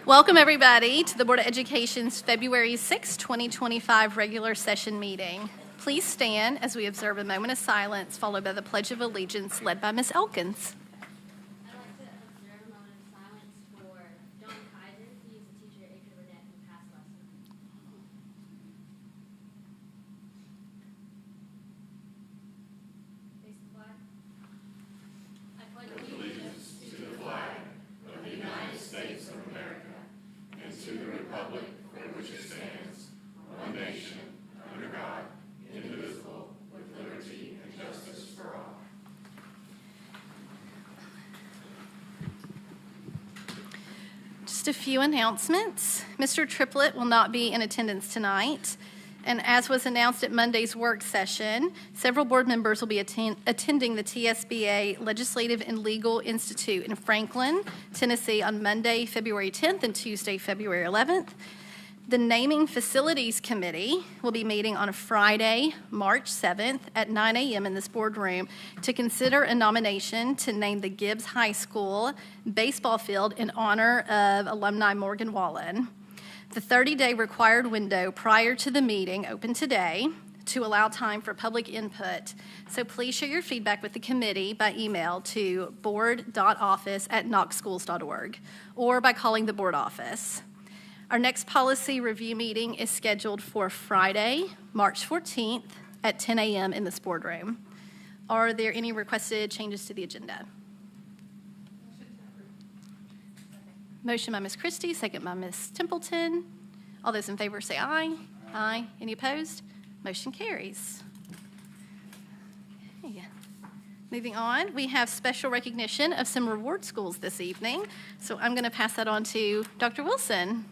Welcome, everybody, to the Board of Education's February 6, 2025 regular session meeting. Please stand as we observe a moment of silence, followed by the Pledge of Allegiance led by Ms. Elkins. Just a few announcements. Mr. Triplett will not be in attendance tonight. And as was announced at Monday's work session, several board members will be attending the TSBA Legislative and Legal Institute in Franklin, Tennessee on Monday, February 10th and Tuesday, February 11th. The Naming Facilities Committee will be meeting on Friday, March 7th at 9 a.m. in this boardroom to consider a nomination to name the Gibbs High School baseball field in honor of alumni Morgan Wallen. The 30-day required window prior to the meeting opened today to allow time for public input. So please share your feedback with the committee by email to board.office@knoxschools.org or by calling the board office. Our next policy review meeting is scheduled for Friday, March 14th at 10 a.m. in this boardroom. Are there any requested changes to the agenda? Motion by Ms. Christie, second by Ms. Templeton. All those in favor say aye. Aye. Any opposed? Motion carries. Okay. Moving on, we have special recognition of some reward schools this evening. So I'm going to pass that on to Dr. Wilson.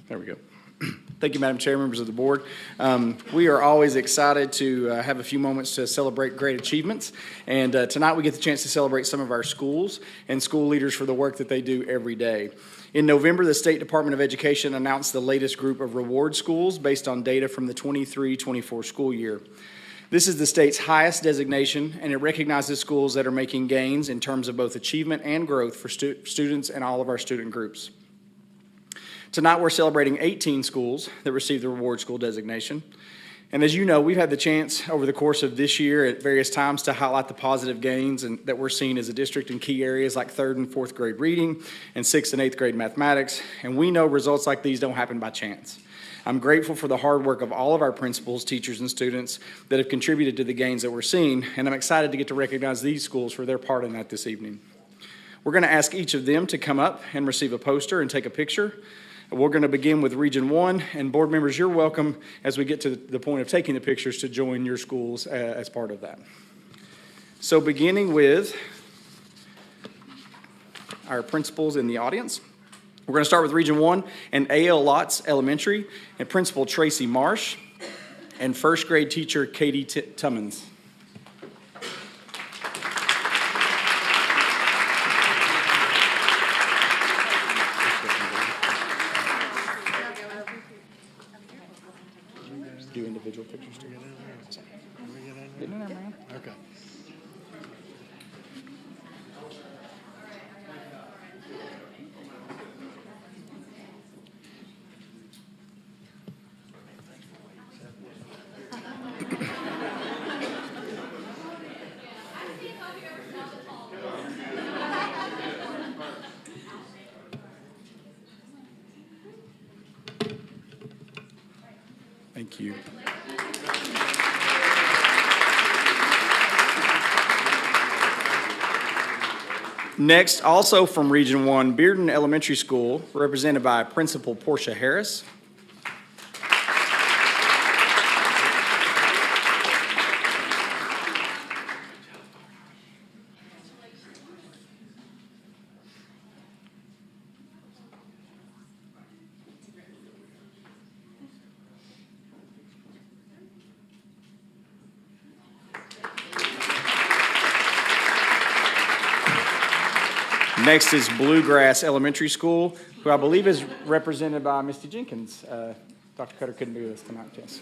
There we go. Thank you, Madam Chair, members of the board. We are always excited to have a few moments to celebrate great achievements. And tonight we get the chance to celebrate some of our schools and school leaders for the work that they do every day. In November, the State Department of Education announced the latest group of reward schools based on data from the 23-24 school year. This is the state's highest designation, and it recognizes schools that are making gains in terms of both achievement and growth for students and all of our student groups. Tonight, we're celebrating 18 schools that received the Reward School designation. And as you know, we've had the chance over the course of this year at various times to highlight the positive gains that we're seeing as a district in key areas like 3rd and 4th grade reading and 6th and 8th grade mathematics. And we know results like these don't happen by chance. I'm grateful for the hard work of all of our principals, teachers, and students that have contributed to the gains that we're seeing. And I'm excited to get to recognize these schools for their part in that this evening. We're going to ask each of them to come up and receive a poster and take a picture. We're going to begin with Region 1, and board members, you're welcome as we get to the point of taking the pictures to join your schools as part of that. So beginning with our principals in the audience, we're going to start with Region 1 and A.L. Lotz Elementary and Principal Tracy Marsh and first grade teacher Katie Tummins. Do individual pictures together. Get in there, man. Okay. Thank you. Next, also from Region 1, Bearden Elementary School, represented by Principal Portia Harris. Next is Bluegrass Elementary School, who I believe is represented by Misty Jenkins. Dr. Cutter couldn't do this tonight, yes.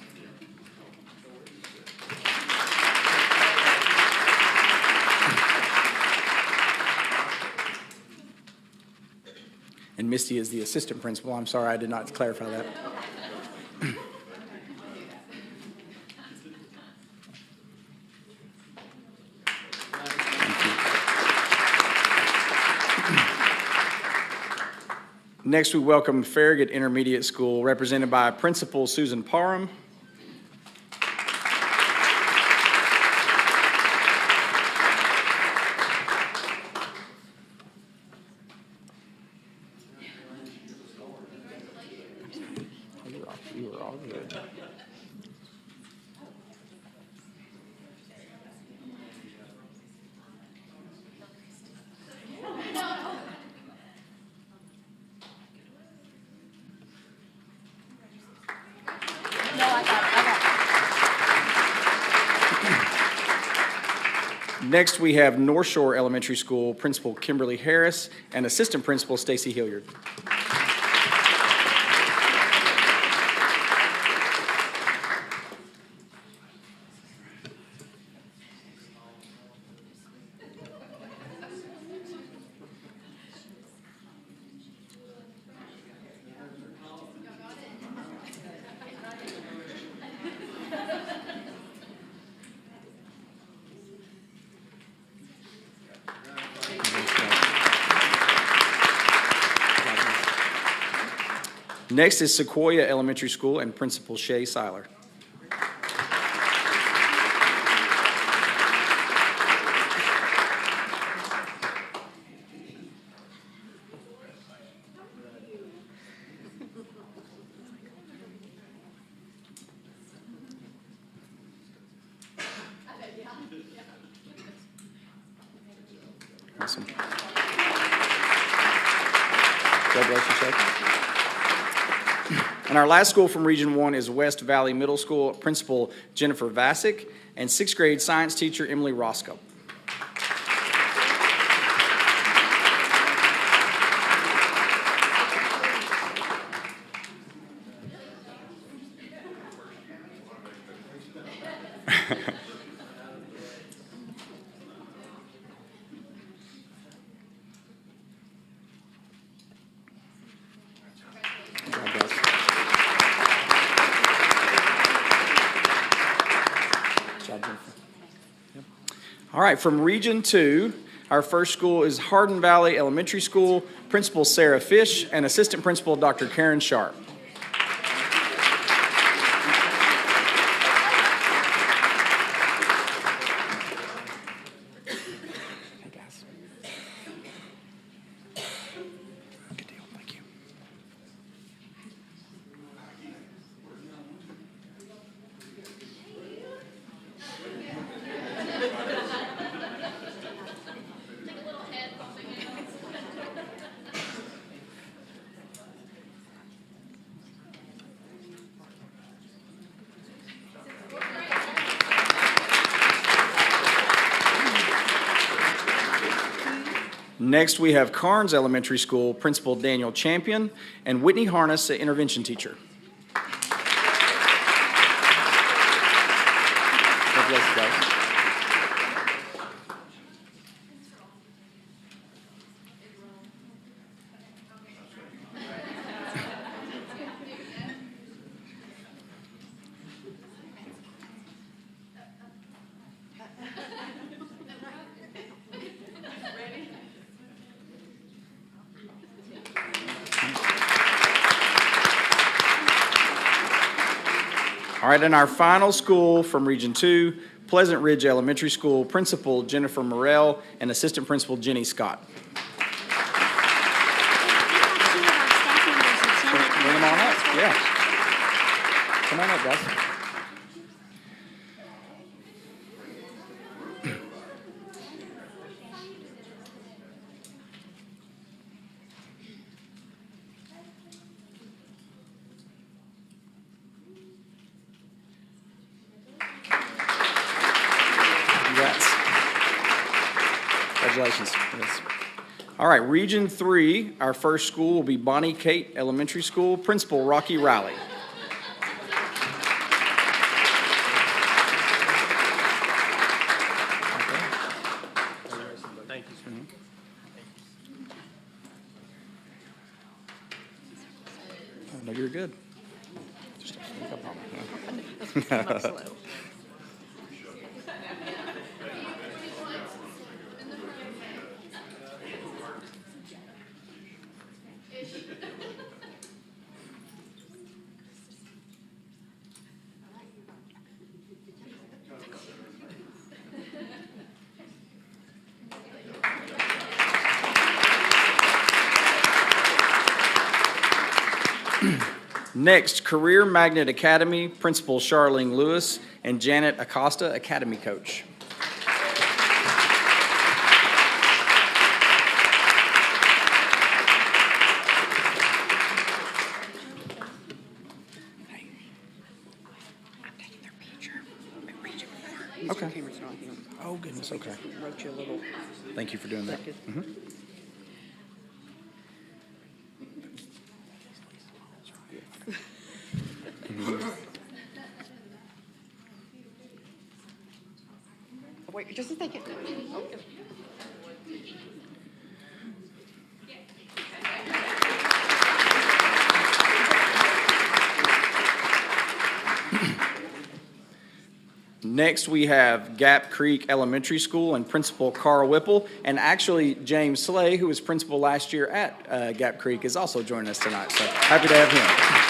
And Misty is the assistant principal. I'm sorry, I did not clarify that. Next, we welcome Farragut Intermediate School, represented by Principal Susan Parham. You were all good. Next, we have North Shore Elementary School Principal Kimberly Harris and Assistant Principal Stacy Hilliard. Next is Sequoia Elementary School and Principal Shay Seiler. Awesome. Congratulations, Shay. And our last school from Region 1 is West Valley Middle School Principal Jennifer Vasick and 6th grade science teacher Emily Roscoe. All right, from Region 2, our first school is Hardin Valley Elementary School, Principal Sarah Fish, and Assistant Principal Dr. Karen Sharp. Hey, guys. Good deal, thank you. Next, we have Carnes Elementary School Principal Daniel Champion and Whitney Harness, an intervention teacher. God bless you guys. All right, and our final school from Region 2, Pleasant Ridge Elementary School, Principal Jennifer Morrell and Assistant Principal Jenny Scott. Bring them on up, yeah. Come on up, guys. Congratulations. Yes. All right, Region 3, our first school will be Bonnie Kate Elementary School, Principal Rocky Riley. Thank you. No, you're good. Just a problem. Next, Career Magnet Academy, Principal Charlene Lewis and Janet Acosta, Academy Coach. Okay. Camera's not here. Oh, goodness, okay. Wrote you a little. Thank you for doing that. Wait, just a second. Oh. Next, we have Gap Creek Elementary School and Principal Carl Whipple. And actually, James Slay, who was principal last year at Gap Creek, is also joining us tonight. So happy to have him.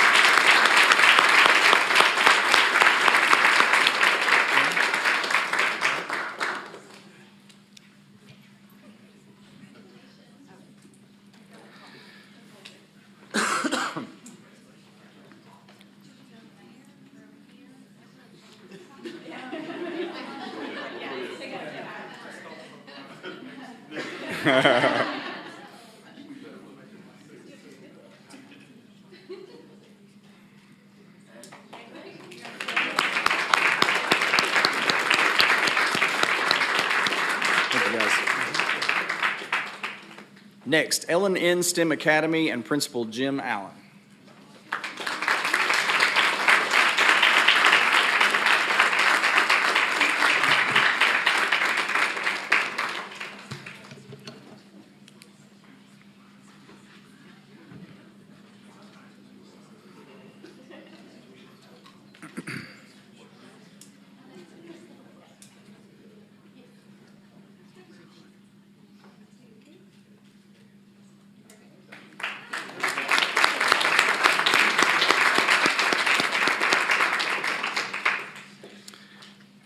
Thank you, guys. Next, Ellen N. STEM Academy and Principal Jim Allen.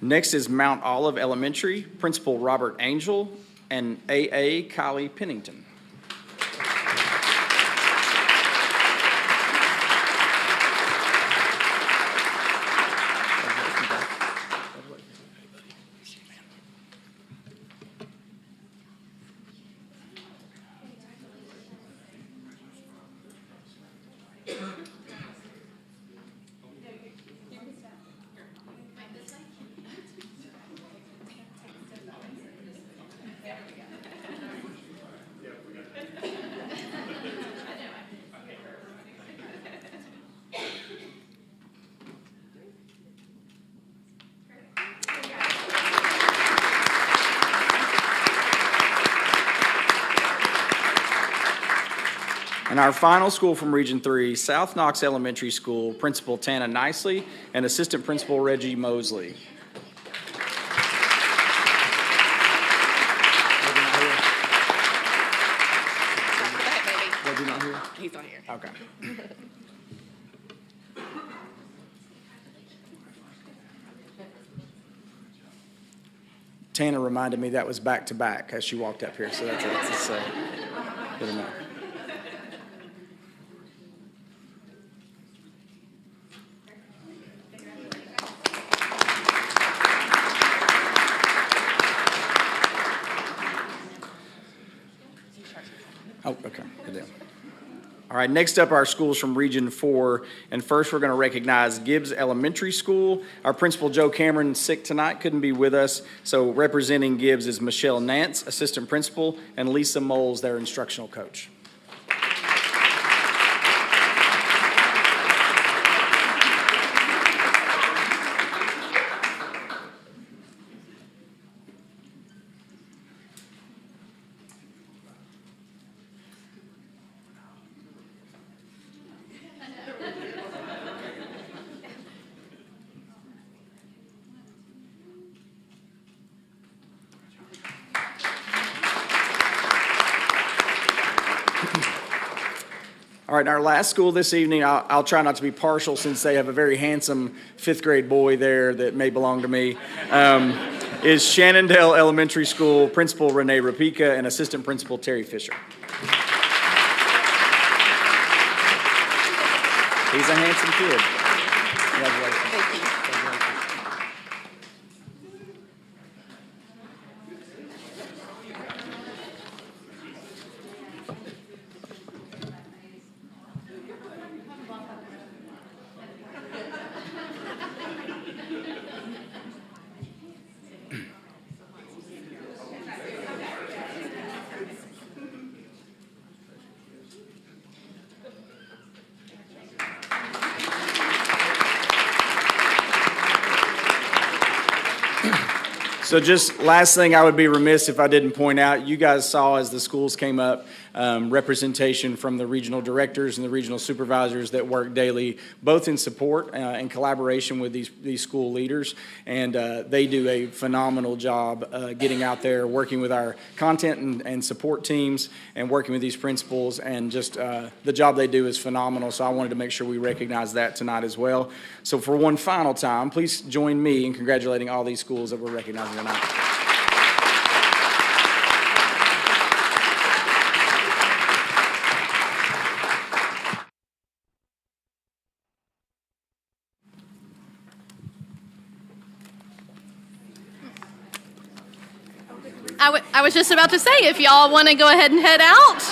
Next is Mount Olive Elementary, Principal Robert Angel and A.A. Kylie Pennington. And our final school from Region 3, South Knox Elementary School, Principal Tana Nicely and Assistant Principal Reggie Mosley. Reggie not here? He's not here. Okay. Tana reminded me that was back to back as she walked up here, so that's good enough. Oh, okay, good deal. All right, next up, our schools from Region 4. And first, we're going to recognize Gibbs Elementary School. Our principal, Joe Cameron, sick tonight, couldn't be with us. So representing Gibbs is Michelle Nance, assistant principal, and Lisa Moles, their instructional coach. All right, our last school this evening, I'll try not to be partial since they have a very handsome fifth grade boy there that may belong to me, is Shannondale Elementary School Principal Renee Rapika and Assistant Principal Terry Fisher. He's a handsome kid. Congratulations. Thank you. So just last thing, I would be remiss if I didn't point out, you guys saw as the schools came up, representation from the regional directors and the regional supervisors that work daily, both in support and collaboration with these school leaders. And they do a phenomenal job getting out there, working with our content and support teams and working with these principals. And just the job they do is phenomenal. So I wanted to make sure we recognize that tonight as well. So for one final time, please join me in congratulating all these schools that we're recognizing tonight. I was just about to say, if y'all want to go ahead and head out.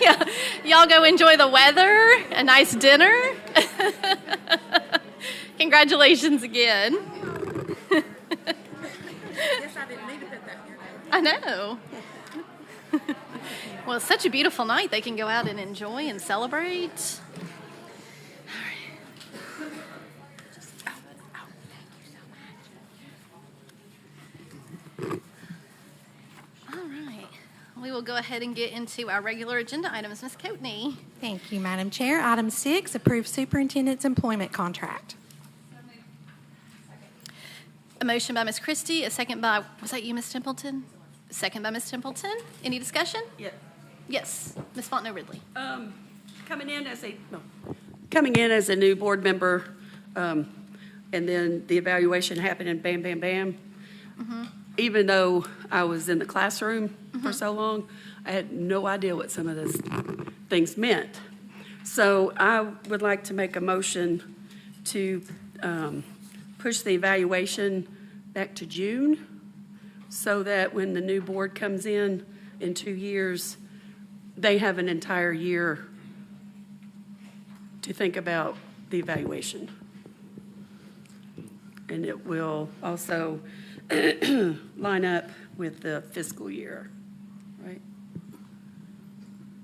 Yeah, y'all go enjoy the weather, a nice dinner. Congratulations again. Yes, I didn't need to put that here. I know. Well, it's such a beautiful night. They can go out and enjoy and celebrate. All right. We will go ahead and get into our regular agenda items. Ms. Coatney. Thank you, Madam Chair. Item 6, approve superintendent's employment contract. A motion by Ms. Christie, a second by, was that you, Ms. Templeton? Second by Ms. Templeton. Any discussion? Yeah. Yes, Ms. Fontenot Ridley. Coming in as a new board member, and then the evaluation happened and bam, bam, bam. Mm-hmm. Even though I was in the classroom for so long, I had no idea what some of those things meant. So I would like to make a motion to push the evaluation back to June so that when the new board comes in 2 years, they have an entire year to think about the evaluation. And it will also line up with the fiscal year, right?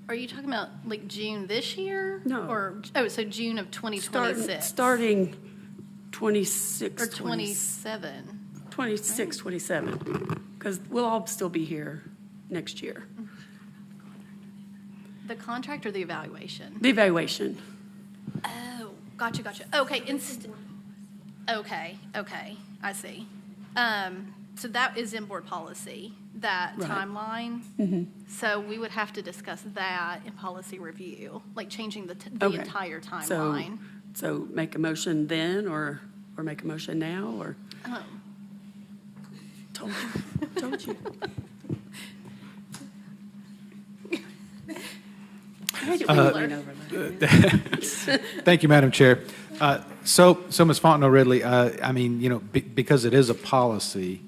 Are you talking about like June this year? No. Or, so June of 2026? Starting 26, Or 27? 26, 27, because we'll all still be here next year. The contract or the evaluation? The evaluation. Oh, gotcha. Okay, okay, I see. So that is in board policy, that Right. timeline. Mm-hmm. So we would have to discuss that in policy review, like changing the Okay. entire So, timeline. so make a motion then, or make a motion now, or told you. I hate it when you lean over like that. Thank you, Madam Chair. So Ms. Fontenot Ridley, because it is a policy,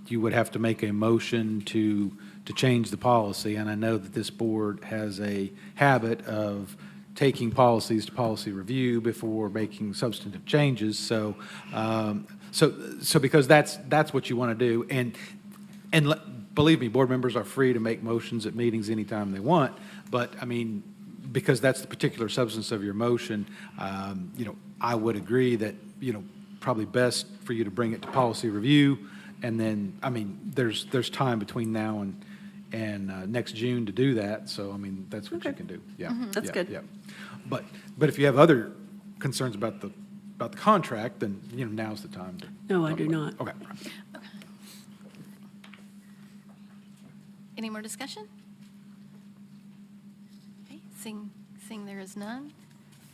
you would have to make a motion to change the policy. And I know that this board has a habit of taking policies to policy review before making substantive changes. So, so because that's what you want to do. And believe me, board members are free to make motions at meetings anytime they want. But I mean, because that's the particular substance of your motion, I would agree that, probably best for you to bring it to policy review. And then, I mean, there's time between now and next June to do that. So, I mean, that's what you can do. Yeah. That's good. Yeah. But if you have other concerns about the contract, then, now's the time to. No, I talk do about it. not. Okay. Any more discussion? Okay, seeing there is none.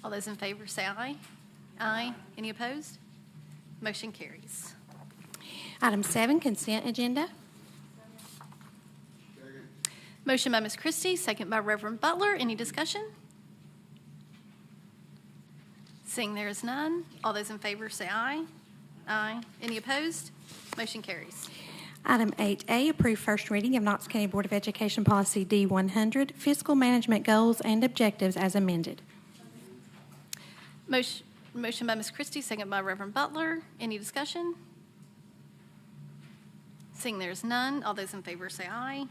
All those in favor say aye. Aye. Any opposed? Motion carries. Item 7, consent agenda. Motion by Ms. Christie, second by Reverend Butler. Any discussion? Seeing there is none, all those in favor say aye. Aye. Any opposed? Motion carries. Item 8A, approve first reading of Knox County Board of Education Policy D100, Fiscal Management Goals and Objectives as amended. Motion by Ms. Christie, second by Reverend Butler. Any discussion? Seeing there is none, all those in favor say aye.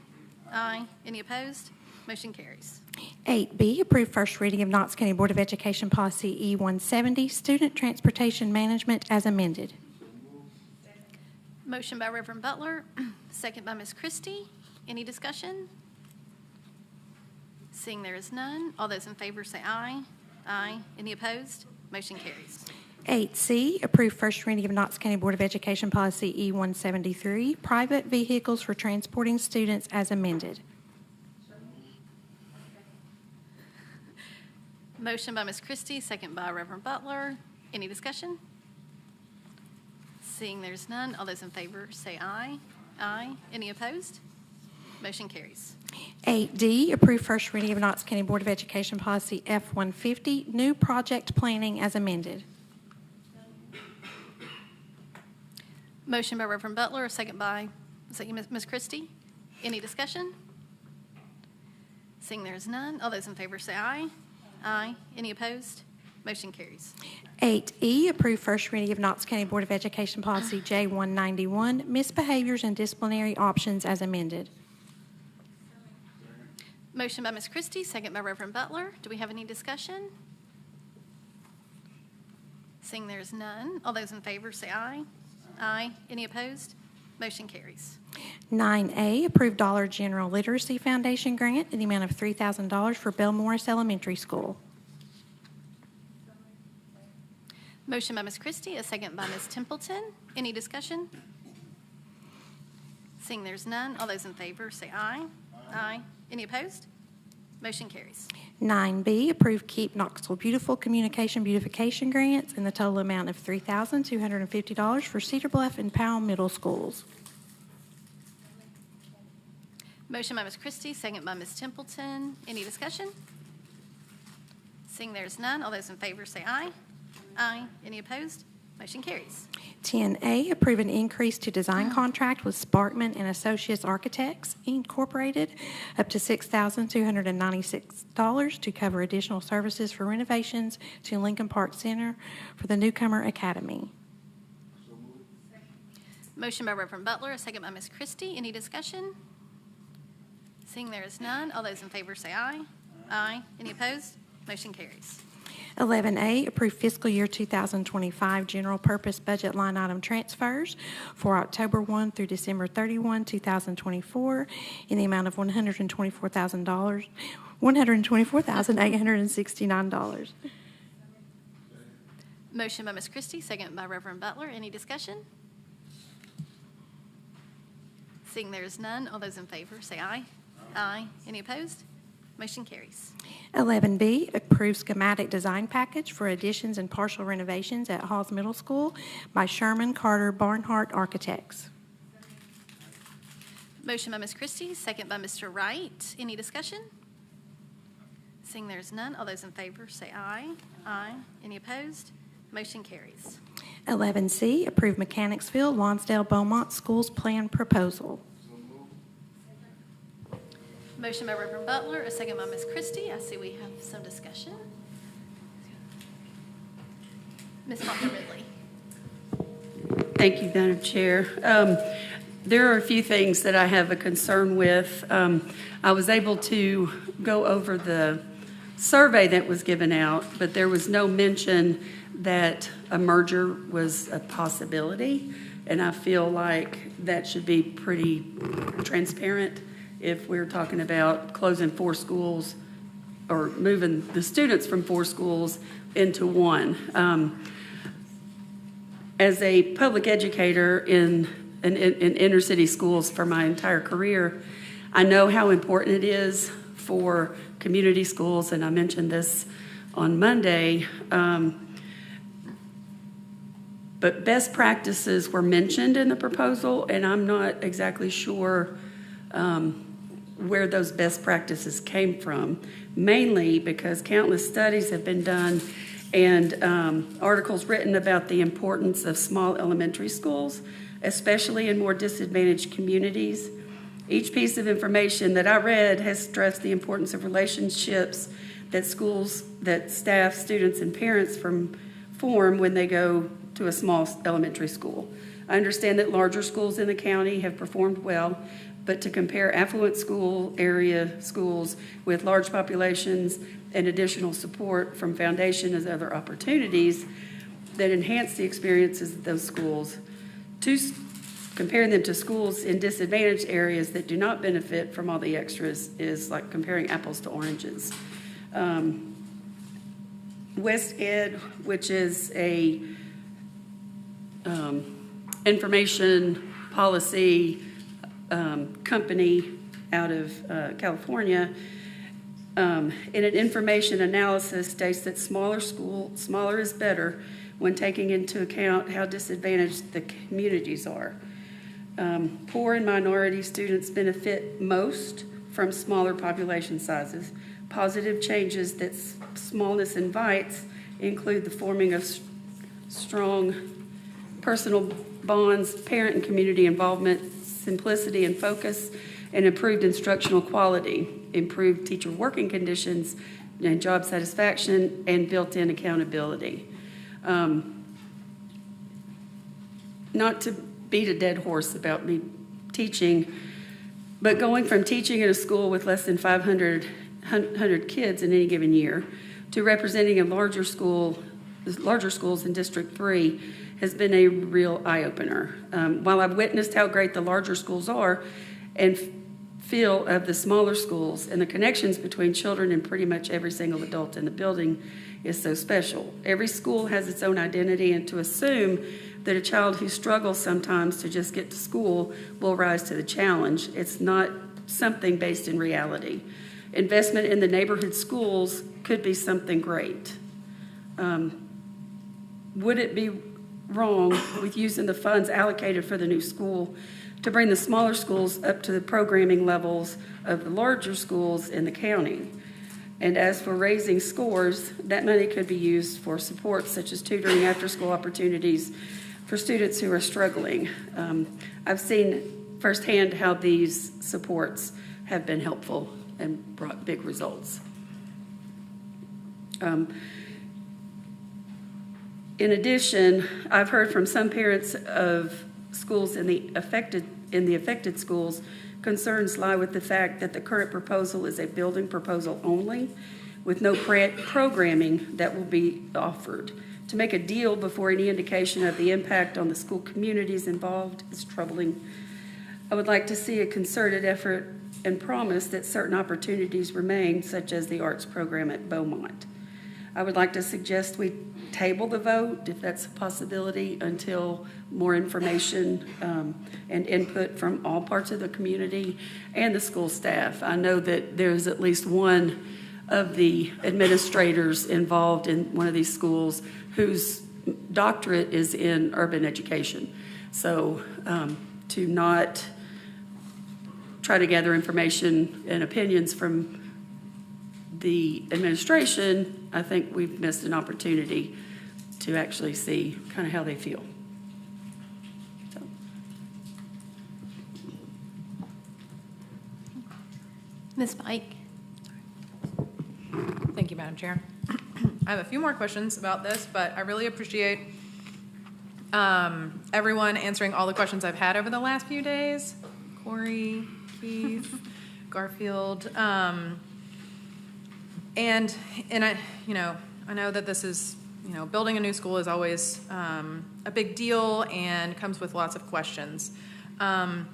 Aye. Any opposed? Motion carries. 8B, approve first reading of Knox County Board of Education Policy E170, Student Transportation Management as amended. Motion by Reverend Butler, second by Ms. Christie. Any discussion? Seeing there is none, all those in favor say aye. Aye. Any opposed? Motion carries. 8C, approve first reading of Knox County Board of Education Policy E173, Private Vehicles for Transporting Students as amended. Motion by Ms. Christie, second by Reverend Butler. Any discussion? Seeing there's none, all those in favor say aye. Aye. Any opposed? Motion carries. 8D, approve first reading of Knox County Board of Education Policy F150, New Project Planning as amended. Motion by Reverend Butler, a second by, is that you, Ms. Christie? Any discussion? Seeing there's none, all those in favor say aye. Aye. Any opposed? Motion carries. 8E, approve first reading of Knox County Board of Education Policy J191, Misbehaviors and Disciplinary Options as amended. Motion by Ms. Christie, second by Reverend Butler. Do we have any discussion? Seeing there's none, all those in favor say aye. Aye. Any opposed? Motion carries. 9A, approve Dollar General Literacy Foundation grant in the amount of $3,000 for Bill Morris Elementary School. Motion by Ms. Christie, a second by Ms. Templeton. Any discussion? Seeing there's none, all those in favor say aye. Aye. Any opposed? Motion carries. 9B, approve Keep Knoxville Beautiful Communication Beautification grants in the total amount of $3,250 for Cedar Bluff and Powell Middle Schools. Motion by Ms. Christie, second by Ms. Templeton. Any discussion? Seeing there's none, all those in favor say aye. Aye. Any opposed? Motion carries. 10A, approve an increase to design contract with Sparkman and Associates Architects, Incorporated, up to $6,296 to cover additional services for renovations to Lincoln Park Center for the Newcomer Academy. Motion by Reverend Butler, a second by Ms. Christie. Any discussion? Seeing there is none, all those in favor say aye. Aye. Any opposed? Motion carries. 11A, approve fiscal year 2025 general purpose budget line item transfers for October 1 through December 31, 2024 in the amount of $124,869. Motion by Ms. Christie, second by Reverend Butler. Any discussion? Seeing there is none, all those in favor say aye. Aye. Any opposed? Motion carries. 11B, approve schematic design package for additions and partial renovations at Halls Middle School by Sherman Carter Barnhart Architects. Motion by Ms. Christie, second by Mr. Wright. Any discussion? Seeing there's none, all those in favor say aye. Aye. Any opposed? Motion carries. 11C, approve Mechanicsville, Lonsdale, Beaumont Schools Plan Proposal. Motion by Reverend Butler, a second by Ms. Christie. I see we have some discussion. Ms. Faulkner Ridley. Thank you, Madam Chair. There are a few things that I have a concern with. I was able to go over the survey that was given out, but there was no mention that a merger was a possibility, and I feel like that should be pretty transparent if we're talking about closing 4 schools or moving the students from 4 schools into 1. As a public educator in inner city schools for my entire career, I know how important it is for community schools, and I mentioned this on Monday. But best practices were mentioned in the proposal, and I'm not exactly sure where those best practices came from, mainly because countless studies have been done and articles written about the importance of small elementary schools, especially in more disadvantaged communities. Each piece of information that I read has stressed the importance of relationships that schools, that staff, students, and parents form when they go to a small elementary school. I understand that larger schools in the county have performed well, but to compare affluent school area schools with large populations and additional support from foundation as other opportunities that enhance the experiences of those schools, comparing them to schools in disadvantaged areas that do not benefit from all the extras is like comparing apples to oranges. West Ed, which is a information policy company out of California, in an information analysis states that smaller is better when taking into account how disadvantaged the communities are. Poor and minority students benefit most from smaller population sizes. Positive changes that smallness invites include the forming of strong personal bonds, parent and community involvement, simplicity and focus, and improved instructional quality, improved teacher working conditions and job satisfaction, and built-in accountability. Not to beat a dead horse about me teaching, but going from teaching in a school with less than 500 kids in any given year to representing a larger schools in District 3 has been a real eye-opener. While I've witnessed how great the larger schools are and feel of the smaller schools, and the connections between children and pretty much every single adult in the building is so special. Every school has its own identity, and to assume that a child who struggles sometimes to just get to school will rise to the challenge, it's not something based in reality. Investment in the neighborhood schools could be something great. Would it be wrong with using the funds allocated for the new school to bring the smaller schools up to the programming levels of the larger schools in the county? And as for raising scores, that money could be used for support such as tutoring, after-school opportunities for students who are struggling. I've seen firsthand how these supports have been helpful and brought big results. In addition, I've heard from some parents of schools in the affected schools, concerns lie with the fact that the current proposal is a building proposal only, with no programming that will be offered. To make a deal before any indication of the impact on the school communities involved is troubling. I would like to see a concerted effort and promise that certain opportunities remain, such as the arts program at Beaumont. I would like to suggest we table the vote, if that's a possibility, until more information and input from all parts of the community and the school staff. I know that there's at least one of the administrators involved in one of these schools whose doctorate is in urban education. So to not try to gather information and opinions from the administration, I think we've missed an opportunity to actually see kind of how they feel. So. Ms. Pike? Thank you, Madam Chair. I have a few more questions about this, but I really appreciate everyone answering all the questions I've had over the last few days. Corey, Keith, Garfield, and I, I know that this is, building a new school is always a big deal and comes with lots of questions. I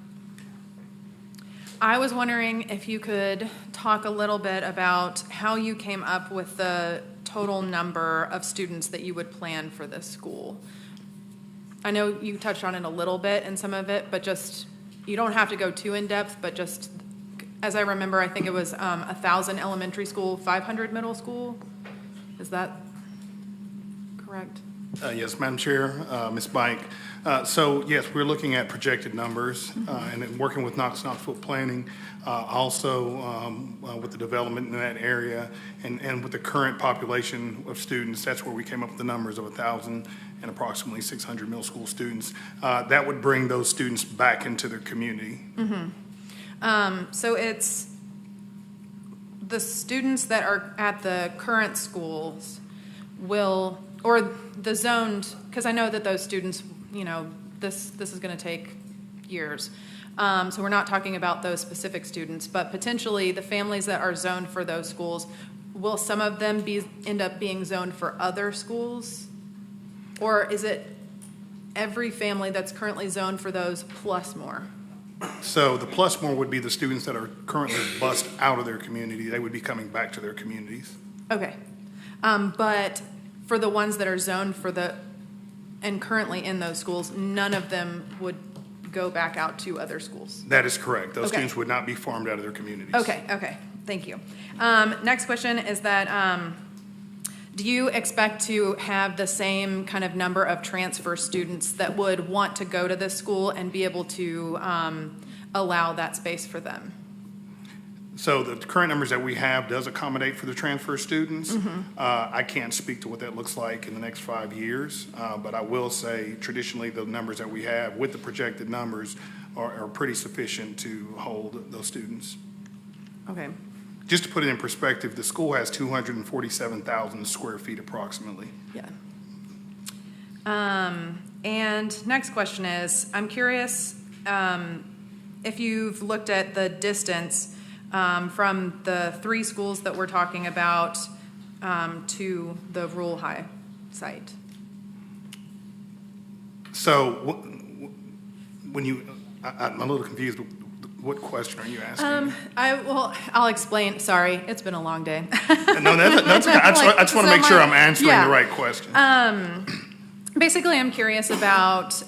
was wondering if you could talk a little bit about how you came up with the total number of students that you would plan for this school. I know you touched on it a little bit in some of it, but just, you don't have to go too in-depth, but just, as I remember, I think it was 1,000 elementary school, 500 middle school. Is that correct? Yes, Madam Chair, Ms. Bike. So yes, we're looking at projected numbers and then working with Knox-Knoxville Planning, also with the development in that area and with the current population of students. That's where we came up with the numbers of 1,000 and approximately 600 middle school students. That would bring those students back into their community. Mm-hmm. So it's the students that are at the current schools will, or the zoned, because I know that those students, this is going to take years. So we're not talking about those specific students, but potentially the families that are zoned for those schools, will some of them end up being zoned for other schools? Or is it every family that's currently zoned for those plus more? So the plus more would be the students that are currently bused out of their community. They would be coming back to their communities. Okay. But for the ones that are zoned for and currently in those schools, none of them would go back out to other schools? That is correct. Those Okay. students would not be farmed out of their communities. Okay. Thank you. Next question is that do you expect to have the same kind of number of transfer students that would want to go to this school and be able to allow that space for them? So the current numbers that we have does accommodate for the transfer students. Mm-hmm. I can't speak to what that looks like in the next 5 years, but I will say traditionally the numbers that we have with the projected numbers are pretty sufficient to hold those students. Okay. Just to put it in perspective, the school has 247,000 square feet approximately. Yeah. And next question is, I'm curious if you've looked at the distance from the 3 schools that we're talking about to the rural high site. So when I'm a little confused. What question are you asking? I'll explain. Sorry, it's been a long day. No, that's okay. I just want to make sure I'm answering the right question. Basically, I'm curious about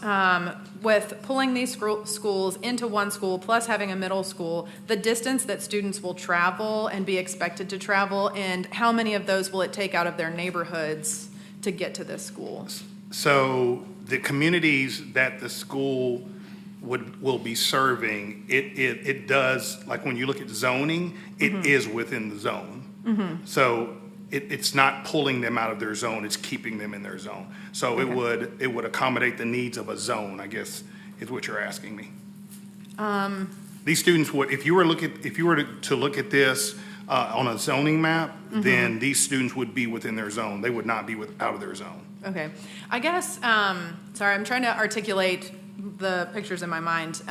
with pulling these schools into one school plus having a middle school, the distance that students will travel and be expected to travel, and how many of those will it take out of their neighborhoods to get to this school? So the communities that the school will be serving, it does, like when you look at zoning, it is within the zone. Mm-hmm. So it's not pulling them out of their zone, it's keeping them in their zone. So it would accommodate the needs of a zone, I guess, is what you're asking me. These students would, if you were to look at this on a zoning map, then these students would be within their zone. They would not be out of their zone. Okay. I guess, sorry, I'm trying to articulate the pictures in my mind.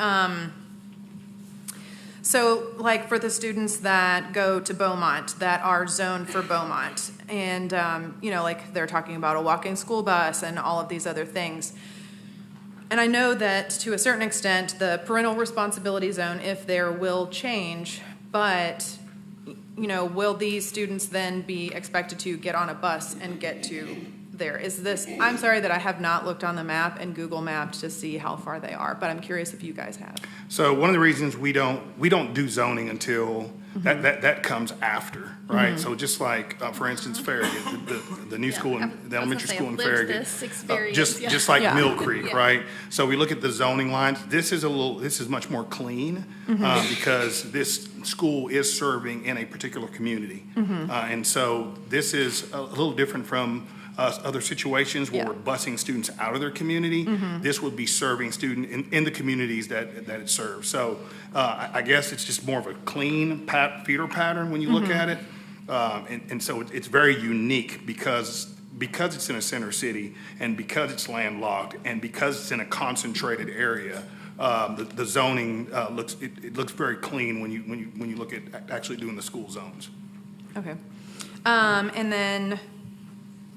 So like for the students that go to Beaumont, that are zoned for Beaumont, and like they're talking about a walking school bus and all of these other things. And I know that to a certain extent the parental responsibility zone, if there, will change, but will these students then be expected to get on a bus and get to there? I'm sorry that I have not looked on the map and Google mapped to see how far they are, but I'm curious if you guys have. So one of the reasons we don't do zoning until that comes after, right? So just like, for instance, Farragut, the new school, the elementary school in Farragut, just like Mill Creek, right? So we look at the zoning lines. This is much more clean because this school is serving in a particular community, and so this is a little different from other situations where Yeah. we're busing students out of their community. This would be serving student in the communities that it serves. So I guess it's just more of a clean feeder pattern when you look at it. And so it's very unique because it's in a center city and because it's landlocked and because it's in a concentrated area. The zoning looks very clean when you look at actually doing the school zones. Okay. And then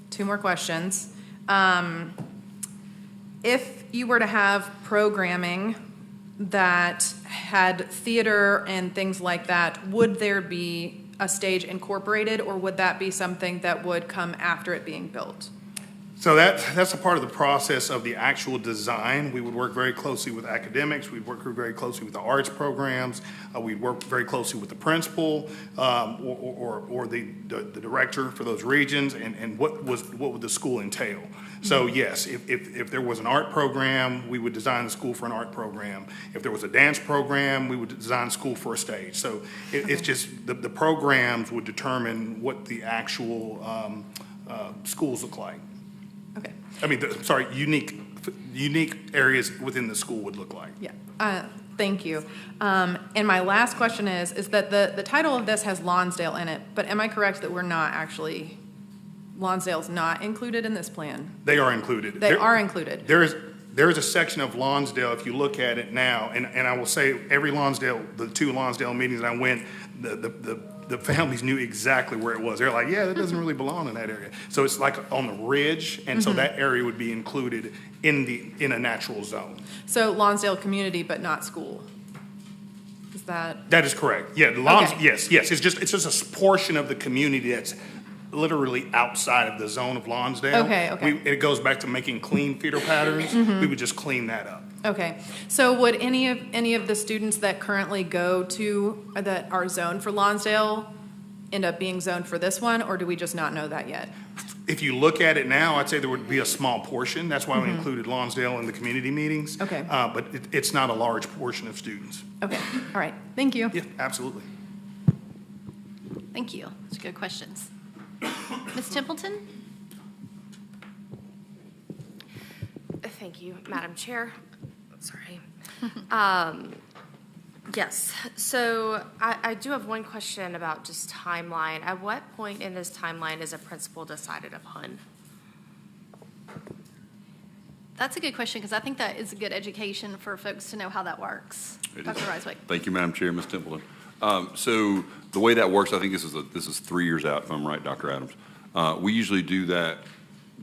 2 more questions. If you were to have programming that had theater and things like that, would there be a stage incorporated, or would that be something that would come after it being built? So that's a part of the process of the actual design. We would work very closely with academics. We'd work very closely with the arts programs. We'd work very closely with the principal or the director for those regions, and what would the school entail. So yes, if there was an art program, we would design the school for an art program. If there was a dance program, we would design school for a stage. So it's just the programs would determine what the actual schools look like. Okay. I mean, unique areas within the school would look like. Yeah. Thank you. And my last question is that the title of this has Lonsdale in it, but am I correct that we're not actually, Lonsdale's not included in this plan? They are included. They are included. There is a section of Lonsdale, if you look at it now, and I will say every Lonsdale, the 2 Lonsdale meetings that I went, the families knew exactly where it was. They're like, yeah, that doesn't really belong in that area. So it's like on the ridge, and so that area would be included in a natural zone. So Lonsdale community, but not school. Is that? That is correct. Yeah, Okay. Yes. It's just a portion of the community that's literally outside of the zone of Lonsdale. Okay. It goes back to making clean feeder patterns. We would just clean that up. Okay, so would any of the students that currently go to, that are zoned for Lonsdale end up being zoned for this one, or do we just not know that yet? If you look at it now, I'd say there would be a small portion. That's why we included Lonsdale in the community meetings. Okay. But it's not a large portion of students. Okay, all right, thank you. Yeah, absolutely. Thank you. Those are good questions. Ms. Templeton? Thank you, Madam Chair. Sorry. Yes, so I do have one question about just timeline. At what point in this timeline is a principal decided upon? That's a good question, because I think that is a good education for folks to know how that works. It Dr. is. Riswick. Thank you, Madam Chair, Ms. Templeton. So the way that works, I think this is 3 years out, if I'm right, Dr. Adams. We usually do that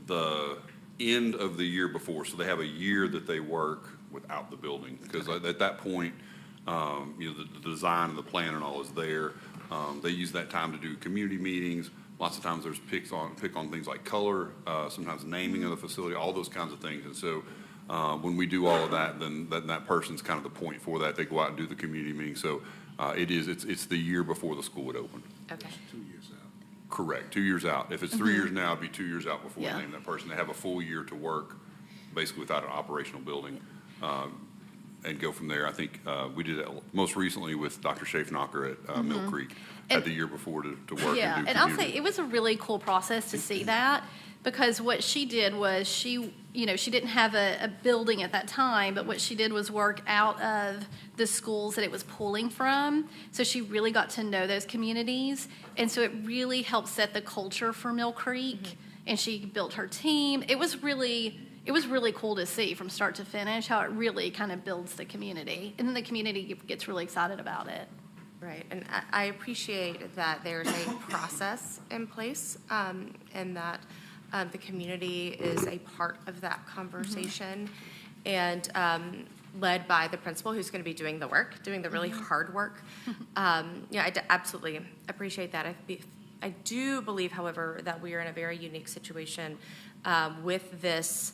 the end of the year before, so they have a year that they work without the building, because at that point, the design and the plan and all is there. They use that time to do community meetings. Lots of times there's pick on things like color, sometimes naming of the facility, all those kinds of things. And so when we do all of that, then that person's kind of the point for that. They go out and do the community meeting. So it's the year before the school would open. Okay. 2 years out. Correct, 2 years out. If it's 3 years now, it'd be 2 years out before Yeah. we name that person. They have a full year to work, basically without an operational building, and go from there. I think we did it most recently with Dr. Schaefnacher at Mill Creek, had the year before to work Yeah, and do and I'll say community. it was a really cool process to see that, because what she did was she didn't have a building at that time, but what she did was work out of the schools that it was pulling from. So she really got to know those communities, and so it really helped set the culture for Mill Creek. And she built her team. It was really cool to see from start to finish how it really kind of builds the community, and then the community gets really excited about it. Right, and I appreciate that there's a process in place, and that the community is a part of that conversation, and led by the principal, who's going to be doing the work, doing the really hard work. I absolutely appreciate that. I do believe, however, that we are in a very unique situation with this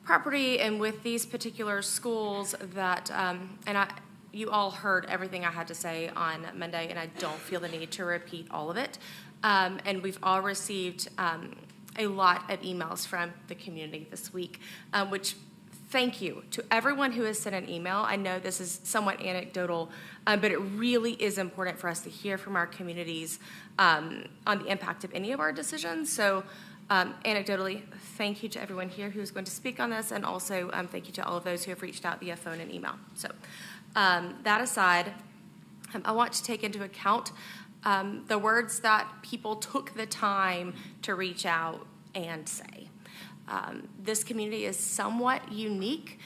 property and with these particular schools that, you all heard everything I had to say on Monday, and I don't feel the need to repeat all of it. And we've all received a lot of emails from the community this week, which thank you to everyone who has sent an email. I know this is somewhat anecdotal, but it really is important for us to hear from our communities on the impact of any of our decisions. So Anecdotally, thank you to everyone here who's going to speak on this, and also thank you to all of those who have reached out via phone and email. So that aside, I want to take into account the words that people took the time to reach out and say. This community is somewhat unique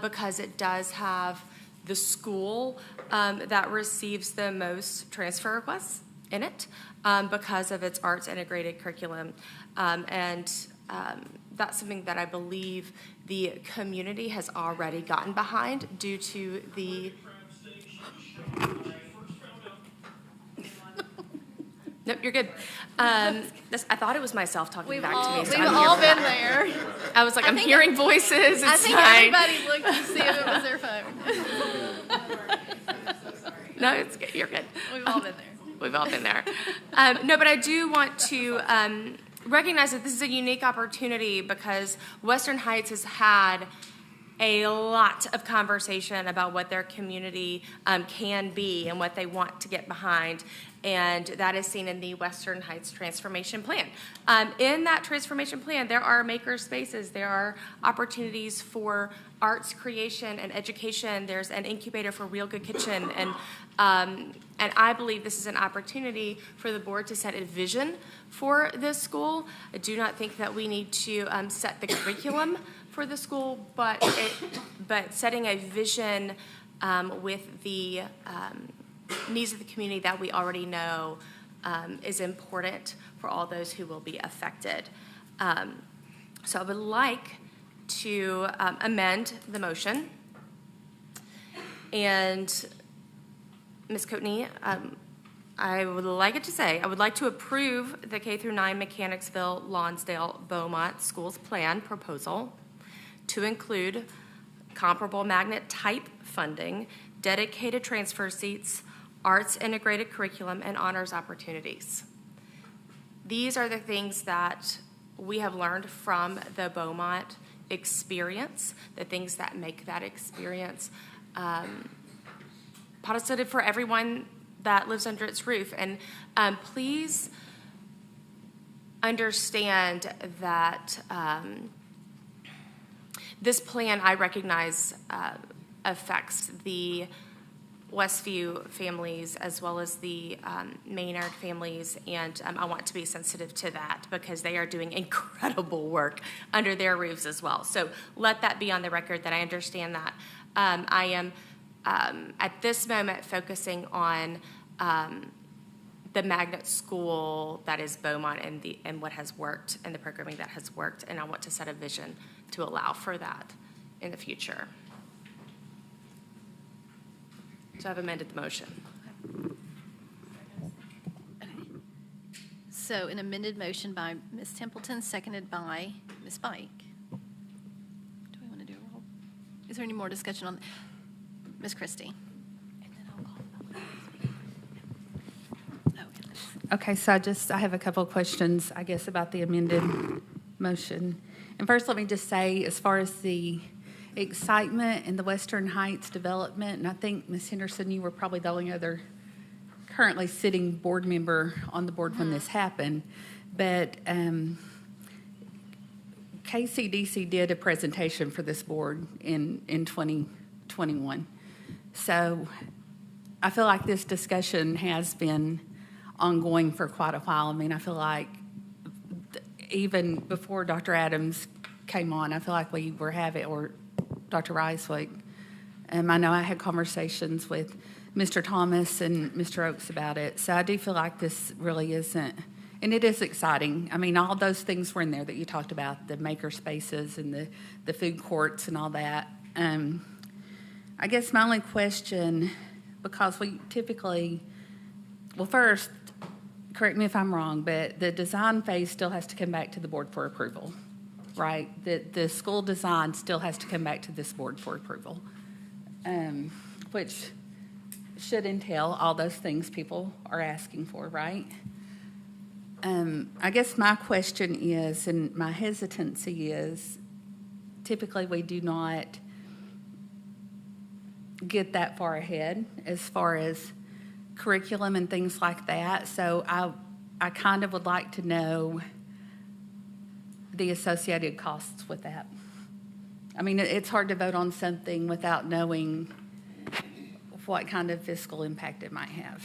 because it does have the school that receives the most transfer requests in it because of its arts integrated curriculum. And that's something that I believe the community has already gotten behind due to the... Nope, you're good. I thought it was myself talking back to me. So We've I'm all here for been that. there. I was like, I'm think hearing voices. I It's think fine. everybody looked to see if it was their phone. No, it's good. You're good. We've all been there. We've all been there. No, but I do want to recognize that this is a unique opportunity because Western Heights has had a lot of conversation about what their community can be and what they want to get behind. And that is seen in the Western Heights Transformation Plan. In that transformation plan, there are maker spaces. There are opportunities for arts creation and education. There's an incubator for Real Good Kitchen. And I believe this is an opportunity for the board to set a vision for this school. I do not think that we need to set the curriculum for the school, but setting a vision with the needs of the community that we already know is important for all those who will be affected. So I would like to amend the motion. And Ms. Coatney, I would like it to say, I would like to approve the K-9 Mechanicsville, Lonsdale, Beaumont Schools Plan proposal to include comparable magnet type funding, dedicated transfer seats, arts integrated curriculum, and honors opportunities. These are the things that we have learned from the Beaumont experience, the things that make that experience positive for everyone that lives under its roof. And please understand that this plan, I recognize, affects the Westview families as well as the Maynard families, and I want to be sensitive to that because they are doing incredible work under their roofs as well. So let that be on the record that I understand that. I am at this moment focusing on the magnet school that is Beaumont and what has worked and the programming that has worked, and I want to set a vision to allow for that in the future. So I've amended the motion. So an amended motion by Ms. Templeton, seconded by Ms. Bike. Do we want to do a roll? Is there any more discussion on Ms. Christie? And then I'll call. Okay, so I have a couple of questions, I guess, about the amended motion. And first, let me just say, as far as the excitement in the Western Heights development, and I think, Ms. Henderson, you were probably the only other currently sitting board member on the board when this happened, but KCDC did a presentation for this board in 2021. So I feel like this discussion has been ongoing for quite a while. I mean, I feel like even before Dr. Adams came on, I feel like we were having, or Dr. Ricewick, I know I had conversations with Mr. Thomas and Mr. Oakes about it. So I do feel like this really isn't, and it is exciting. I mean, all those things were in there that you talked about, the maker spaces and the food courts and all that. I guess my only question, because we typically, well, first, correct me if I'm wrong, but the design phase still has to come back to the board for approval, right? The school design still has to come back to this board for approval, which should entail all those things people are asking for, right? I guess my question is, and my hesitancy is, typically we do not get that far ahead as far as curriculum and things like that. So I kind of would like to know the associated costs with that. I mean, it's hard to vote on something without knowing what kind of fiscal impact it might have.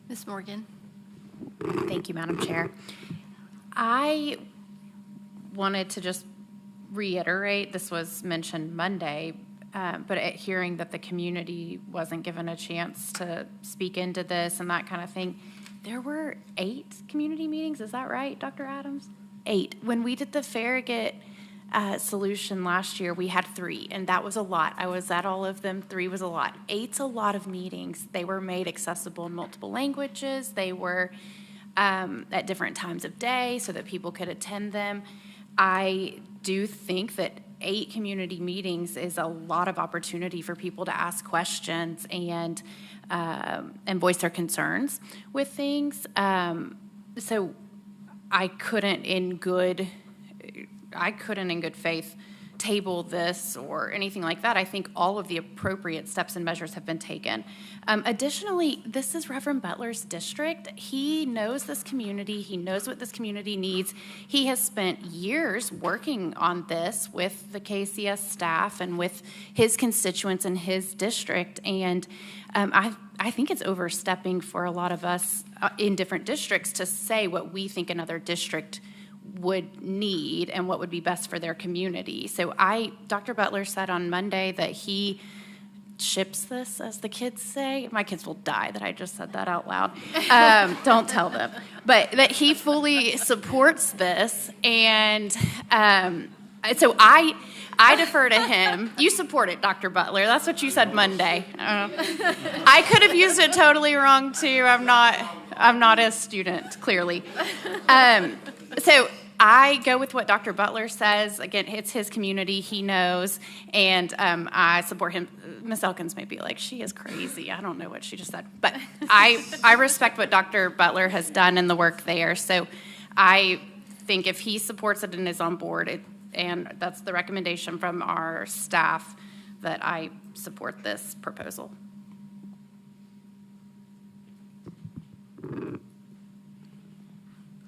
Ms. Morgan? Thank you, Madam Chair. I wanted to just reiterate, this was mentioned Monday, but at hearing that the community wasn't given a chance to speak into this and that kind of thing, there were 8 community meetings, is that right, Dr. Adams? 8. When we did the Farragut solution last year, we had 3, and that was a lot. I was at all of them. 3 was a lot. 8's a lot of meetings. They were made accessible in multiple languages. They were at different times of day so that people could attend them. I do think that 8 community meetings is a lot of opportunity for people to ask questions and voice their concerns with things. So I couldn't in good faith table this or anything like that. I think all of the appropriate steps and measures have been taken. Additionally, this is Reverend Butler's district. He knows this community. He knows what this community needs. He has spent years working on this with the KCS staff and with his constituents in his district. And I think it's overstepping for a lot of us in different districts to say what we think another district would need and what would be best for their community. So Dr. Butler said on Monday that he ships this, as the kids say. My kids will die that I just said that out loud. Don't tell them. But that he fully supports this. And so I defer to him. You support it, Dr. Butler. That's what you said Monday. I could have used it totally wrong, too. I'm not a student, clearly. So I go with what Dr. Butler says. Again, it's his community. He knows. And I support him. Ms. Elkins may be like, she is crazy. I don't know what she just said. But I respect what Dr. Butler has done in the work there. So I think if he supports it and is on board, and that's the recommendation from our staff, that I support this proposal.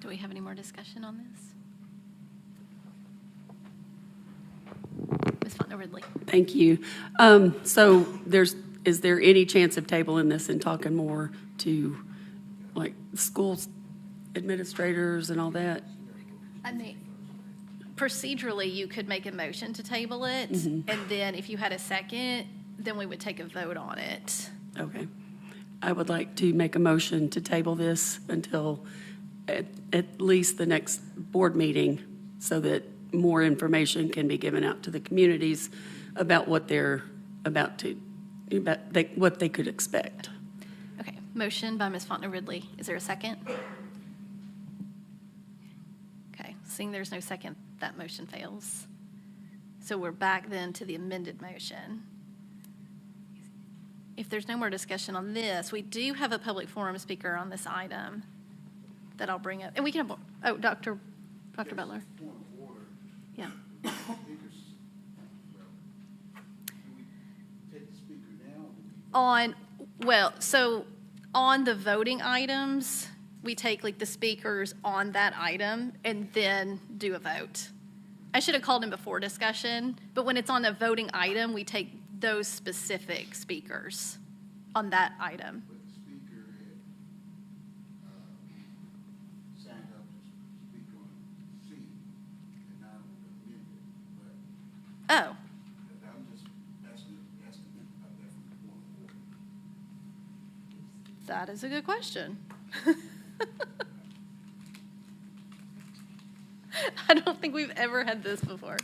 Do we have any more discussion on this? Ms. Fontenot-Ridley. Thank you. So is there any chance of tabling this and talking more to like schools administrators and all that? I mean, procedurally, you could make a motion to table it, and then if you had a second, then we would take a vote on it. Okay. I would like to make a motion to table this until at least the next board meeting so that more information can be given out to the communities about what they're what they could expect. Okay, motion by Ms. Fontenot-Ridley. Is there a second? Okay, seeing there's no second, that motion fails. So we're back then to the amended motion. If there's no more discussion on this, we do have a public forum speaker on this item that I'll bring up. And we can have, Dr. Butler. Yeah. So on the voting items, we take like the speakers on that item and then do a vote. I should have called him before discussion, but when it's on a voting item, we take those specific speakers on that item. But the speaker had signed up to speak on C and not on the amendment. But Oh, I'm just asking about that from the point of order. that is a good question. I don't think we've ever had this before.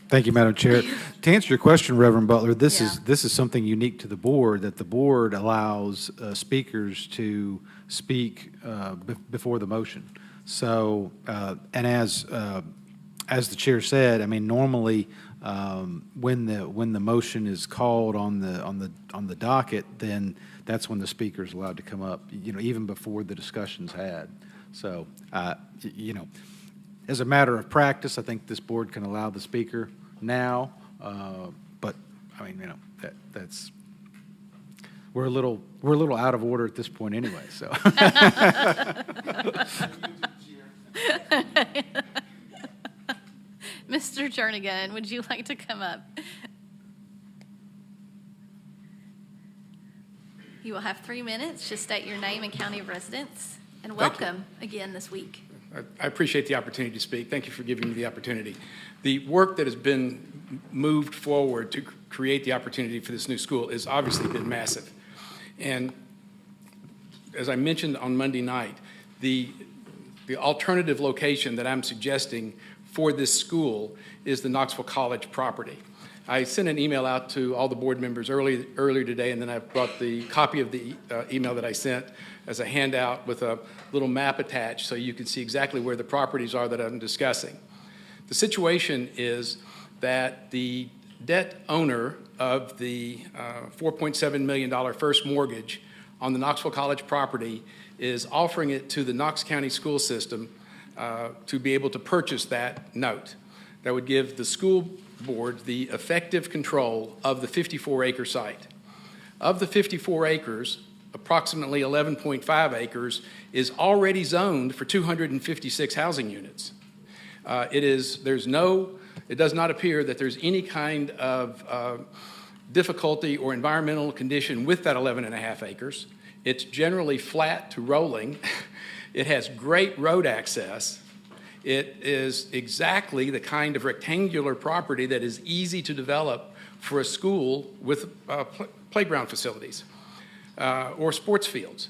Thank you, Madam Chair. To answer your question, Reverend Butler, this Yeah. is something unique to the board, that the board allows speakers to speak before the motion. So, and as the chair said, I mean, normally when the motion is called on the docket, then that's when the speaker is allowed to come up, even before the discussion's had. So, as a matter of practice, I think this board can allow the speaker now, but I mean, that's, we're a little out of order at this point anyway, so. Mr. Jernigan, would you like to come up? You will have 3 minutes. Just state your name and county of residence, and welcome again this week. I appreciate the opportunity to speak. Thank you for giving me the opportunity. The work that has been moved forward to create the opportunity for this new school has obviously been massive. And as I mentioned on Monday night, the alternative location that I'm suggesting for this school is the Knoxville College property. I sent an email out to all the board members earlier today, and then I brought the copy of the email that I sent as a handout with a little map attached so you can see exactly where the properties are that I'm discussing. The situation is that the debt owner of the $4.7 million first mortgage on the Knoxville College property is offering it to the Knox County school system to be able to purchase that note. That would give the school board the effective control of the 54-acre site. Of the 54 acres, approximately 11.5 acres is already zoned for 256 housing units. It does not appear that there's any kind of difficulty or environmental condition with that 11.5 acres. It's generally flat to rolling. It has great road access. It is exactly the kind of rectangular property that is easy to develop for a school with playground facilities or sports fields.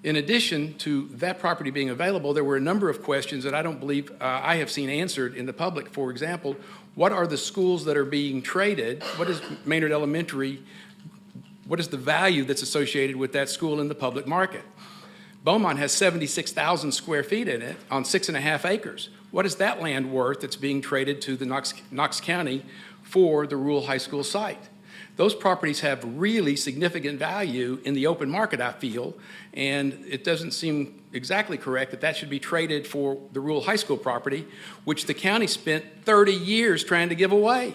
In addition to that property being available, there were a number of questions that I don't believe I have seen answered in the public. For example, what are the schools that are being traded? What is Maynard Elementary? What is the value that's associated with that school in the public market? Beaumont has 76,000 square feet in it on 6.5 acres. What is that land worth that's being traded to the Knox County for the rural high school site? Those properties have really significant value in the open market, I feel, and it doesn't seem exactly correct that that should be traded for the rural high school property, which the county spent 30 years trying to give away.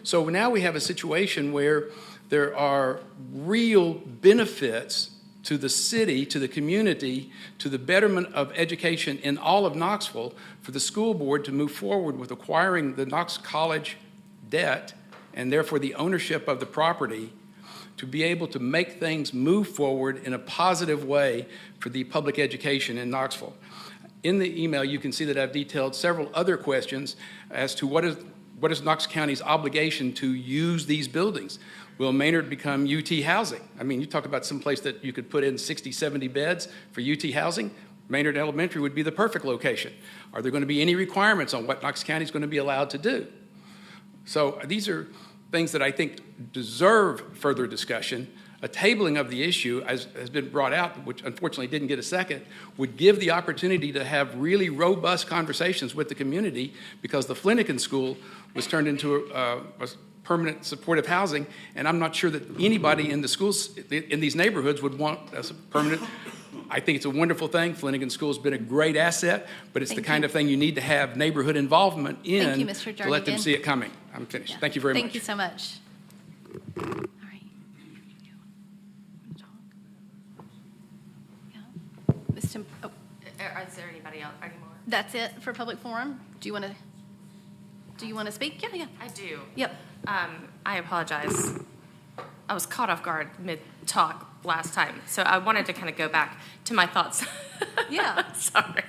So now we have a situation where there are real benefits to the city, to the community, to the betterment of education in all of Knoxville for the school board to move forward with acquiring the Knox College debt and therefore the ownership of the property to be able to make things move forward in a positive way for the public education in Knoxville. In the email, you can see that I've detailed several other questions as to what is Knox County's obligation to use these buildings. Will Maynard become UT housing? I mean, you talk about some place that you could put in 60, 70 beds for UT housing. Maynard Elementary would be the perfect location. Are there going to be any requirements on what Knox County is going to be allowed to do? So these are things that I think deserve further discussion. A tabling of the issue, as has been brought out, which unfortunately didn't get a second, would give the opportunity to have really robust conversations with the community because the Flanagan School was turned into a permanent supportive housing, and I'm not sure that anybody in the schools in these neighborhoods would want a permanent. I think it's a wonderful thing. Flanagan School has been a great asset, but it's the kind of thing you need to have neighborhood involvement in Thank you, Mr. to let them Jernigan. see it coming. I'm finished. Thank you very much. Thank you so much. All right. Yeah. Ms. Tim, oh, Is there anybody else anymore? that's it for public forum? Do you want to speak? Yeah. I do. Yep. I apologize. I was caught off guard mid-talk last time, so I wanted to kind of go back to my thoughts. Yeah. Sorry.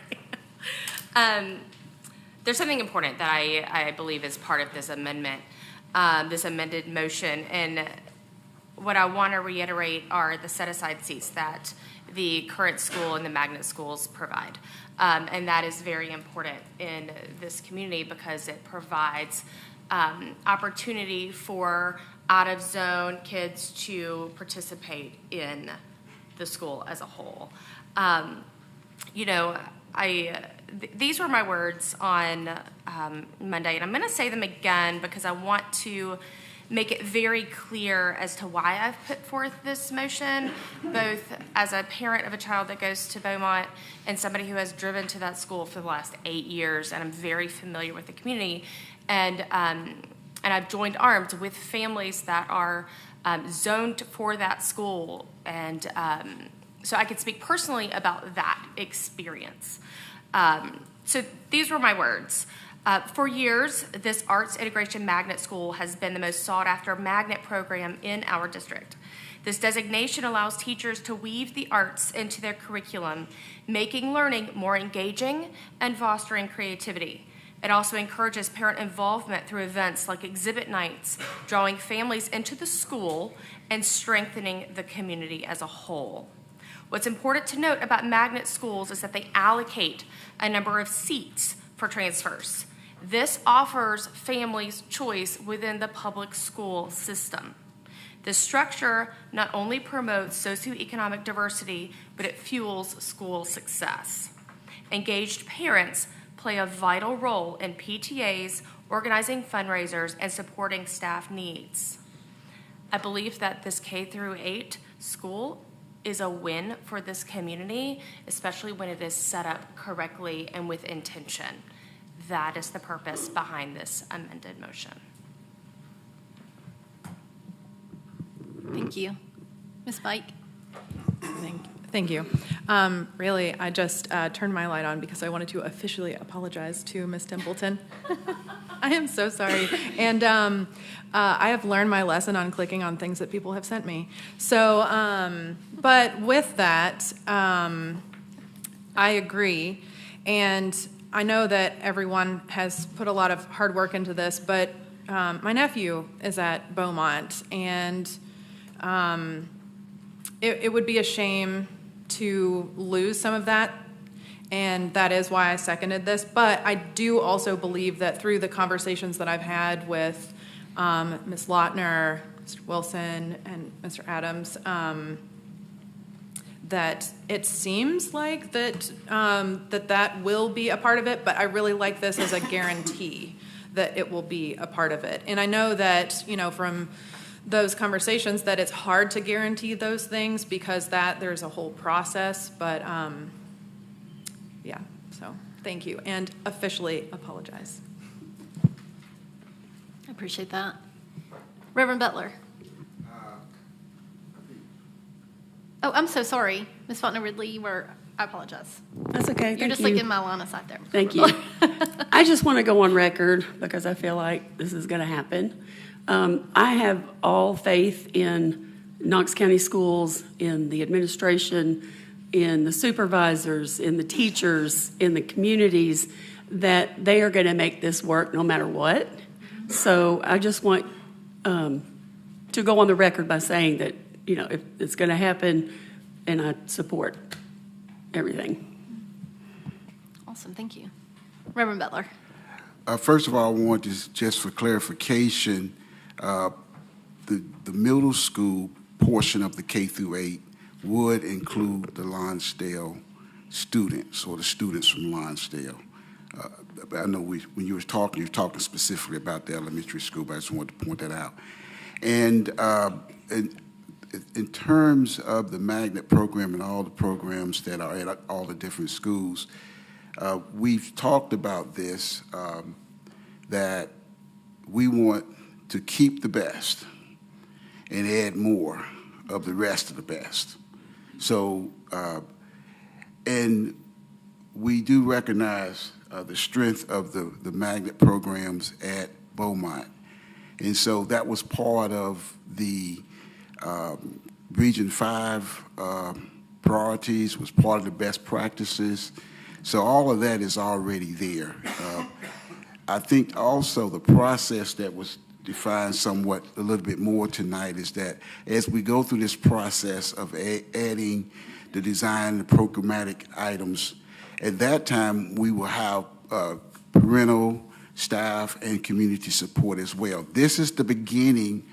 There's something important that I believe is part of this amendment, this amended motion, and what I want to reiterate are the set-aside seats that the current school and the magnet schools provide. And that is very important in this community because it provides opportunity for out-of-zone kids to participate in the school as a whole. These were my words on Monday, and I'm going to say them again because I want to make it very clear as to why I've put forth this motion, both as a parent of a child that goes to Beaumont and somebody who has driven to that school for the last 8 years, and I'm very familiar with the community. And and I've joined arms with families that are zoned for that school, and so I could speak personally about that experience. So these were my words. For years, this Arts Integration Magnet School has been the most sought-after magnet program in our district. This designation allows teachers to weave the arts into their curriculum, making learning more engaging and fostering creativity. It also encourages parent involvement through events like exhibit nights, drawing families into the school and strengthening the community as a whole. What's important to note about magnet schools is that they allocate a number of seats for transfers. This offers families choice within the public school system. This structure not only promotes socioeconomic diversity, but it fuels school success. Engaged parents play a vital role in PTAs, organizing fundraisers, and supporting staff needs. I believe that this K-8 school is a win for this community, especially when it is set up correctly and with intention. That is the purpose behind this amended motion. Thank you. Ms. Pike? Thank you. Really, I just turned my light on because I wanted to officially apologize to Ms. Templeton. I am so sorry. And I have learned my lesson on clicking on things that people have sent me. So, but with that, I agree. And I know that everyone has put a lot of hard work into this, but my nephew is at Beaumont, and it would be a shame to lose some of that, and that is why I seconded this. But I do also believe that through the conversations that I've had with Ms. Lautner, Mr. Wilson, and Mr. Adams, that it seems like that that will be a part of it, but I really like this as a guarantee that it will be a part of it. And I know that, from those conversations that it's hard to guarantee those things because there's a whole process, but yeah, so thank you, and officially apologize. I appreciate that. Reverend Butler? Oh, I'm so sorry. Ms. Faulkner-Ridley, I apologize. That's okay. You're just like in my line of sight there. Thank you. I just want to go on record because I feel like this is going to happen. I have all faith in Knox County Schools, in the administration, in the supervisors, in the teachers, in the communities, that they are going to make this work no matter what. So I just want to go on the record by saying that, if it's going to happen, and I support everything. Awesome, thank you. Reverend Butler. First of all, I want to, just for clarification, the middle school portion of the K-8 would include the Lonsdale students, or the students from Lonsdale. I know when you were talking specifically about the elementary school, but I just wanted to point that out. And in terms of the magnet program and all the programs that are at all the different schools, we've talked about this, that we want to keep the best and add more of the rest of the best. So, and we do recognize the strength of the magnet programs at Beaumont. And so that was part of the Region 5 priorities, was part of the best practices. So all of that is already there. I think also the process that was defined somewhat a little bit more tonight is that as we go through this process of adding the design and programmatic items, at that time we will have parental, staff, and community support as well. This is the beginning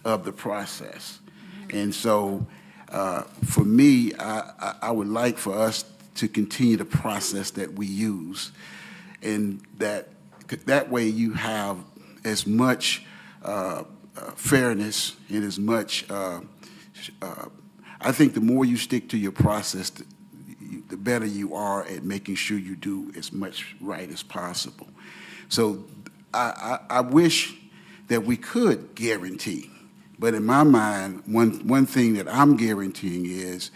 of the process. And so for me, I would like for us to continue the process that we use, and that way you have as much fairness and as much, I think the more you stick to your process, the better you are at making sure you do as much right as possible. So I wish that we could guarantee. But in my mind, one thing that I'm guaranteeing is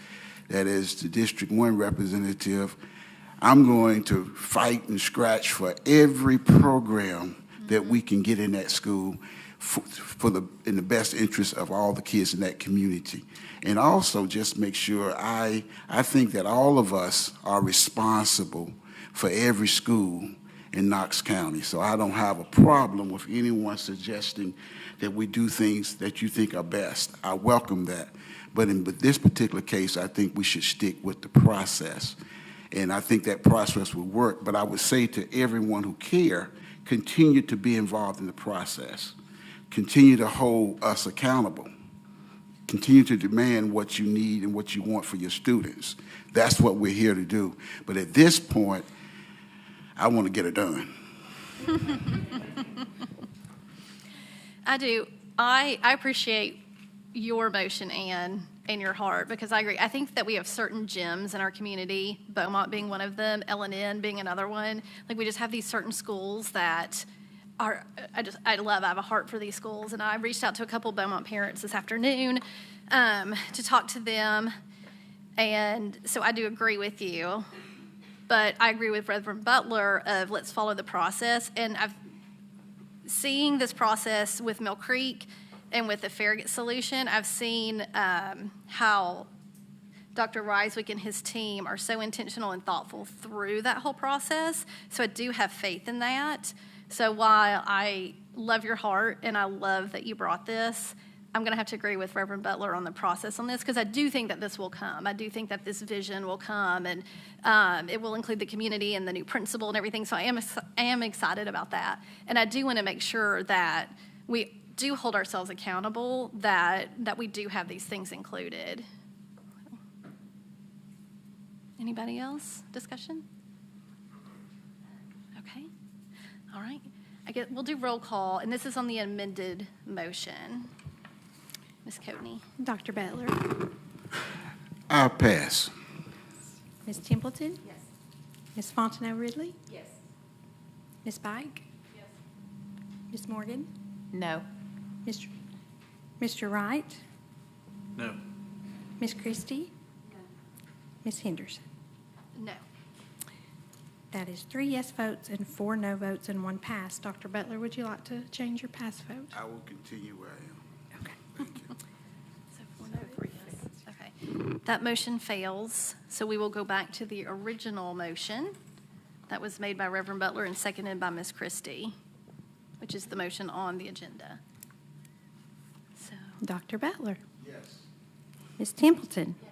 that as the District 1 representative, I'm going to fight and scratch for every program that we can get in that school in the best interest of all the kids in that community. And also just make sure I think that all of us are responsible for every school in Knox County. So I don't have a problem with anyone suggesting that we do things that you think are best. I welcome that. But in this particular case, I think we should stick with the process. And I think that process will work. But I would say to everyone who care, continue to be involved in the process. Continue to hold us accountable. Continue to demand what you need and what you want for your students. That's what we're here to do. But at this point, I want to get it done. I do. I appreciate your motion, Ann, and your heart, because I agree. I think that we have certain gems in our community, Beaumont being one of them, L&N being another one. Like, we just have these certain schools that are, I have a heart for these schools, and I reached out to a couple Beaumont parents this afternoon to talk to them, and so I do agree with you. But I agree with Reverend Butler of let's follow the process. And I've seen this process with Mill Creek and with the Farragut solution. I've seen how Dr. Reiswick and his team are so intentional and thoughtful through that whole process. So I do have faith in that. So while I love your heart and I love that you brought this, I'm going to have to agree with Reverend Butler on the process on this, because I do think that this will come. I do think that this vision will come, and it will include the community and the new principal and everything. So I am excited about that. And I do want to make sure that we do hold ourselves accountable, that we do have these things included. Anybody else? Discussion? Okay. All right. We'll do roll call, and this is on the amended motion. Ms. Coatney. Dr. Butler. I'll pass. Ms. Templeton. Yes. Ms. Fontenot Ridley. Yes. Ms. Bike. Yes. Ms. Morgan. No. Mr. Wright. No. Ms. Christie. No. Ms. Henderson. No. That is 3 yes votes and 4 no votes and 1 pass. Dr. Butler, would you like to change your pass vote? I will continue where I am. Okay. Thank you. So 4 no, 3 yes. Okay. That motion fails, so we will go back to the original motion that was made by Reverend Butler and seconded by Ms. Christie, which is the motion on the agenda. So, Dr. Butler. Yes. Ms. Templeton. Yes.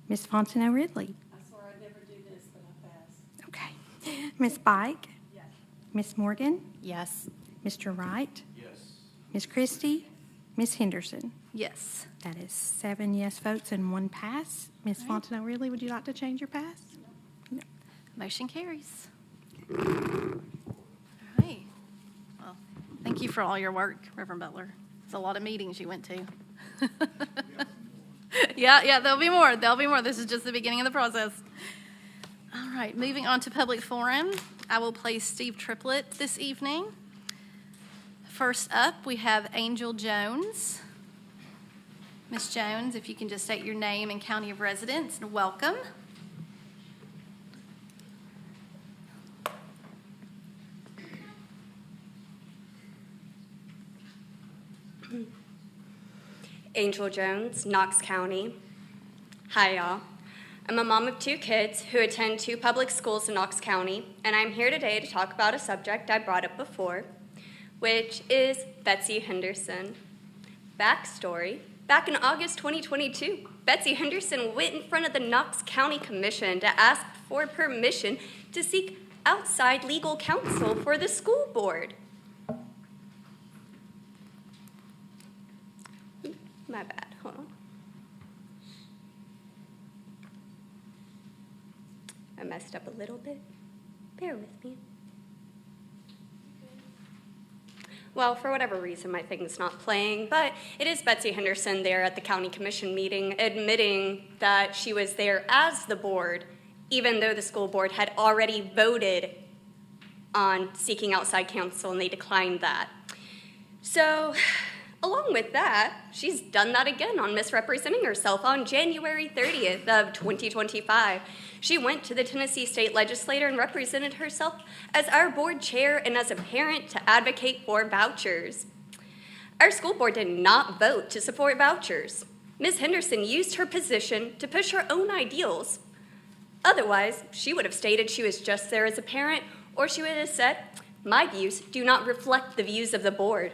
Ms. Fontenot Ridley. I swore I'd never do this, but I passed. Okay. Ms. Bike. Yes. Ms. Morgan. Yes. Mr. Wright. Yes. Ms. Christie. Ms. Henderson. yes. That is 7 yes votes and 1 pass. Ms. Fontenot Ridley, would you like to change your pass? No. Motion carries. All right. Well, thank you for all your work, Reverend Butler. It's a lot of meetings you went to. Yeah, there'll be more. There'll be more. This is just the beginning of the process. All right, moving on to public forum. I will play Steve Triplett this evening. First up, we have Angel Jones. Ms. Jones, if you can just state your name and county of residence, and welcome. Angel Jones, Knox County. Hi, y'all. I'm a mom of 2 kids who attend 2 public schools in Knox County, and I'm here today to talk about a subject I brought up before, which is Betsy Henderson. Backstory: back in August 2022, Betsy Henderson went in front of the Knox County Commission to ask for permission to seek outside legal counsel for the school board. My bad, hold on. I messed up a little bit. Bear with me. Well, for whatever reason, my thing's not playing, but it is Betsy Henderson there at the county commission meeting admitting that she was there as the board, even though the school board had already voted on seeking outside counsel and they declined that. So, along with that, she's done that again on misrepresenting herself on January 30th of 2025. She went to the Tennessee State Legislature and represented herself as our board chair and as a parent to advocate for vouchers. Our school board did not vote to support vouchers. Ms. Henderson used her position to push her own ideals. Otherwise, she would have stated she was just there as a parent, or she would have said, "My views do not reflect the views of the board."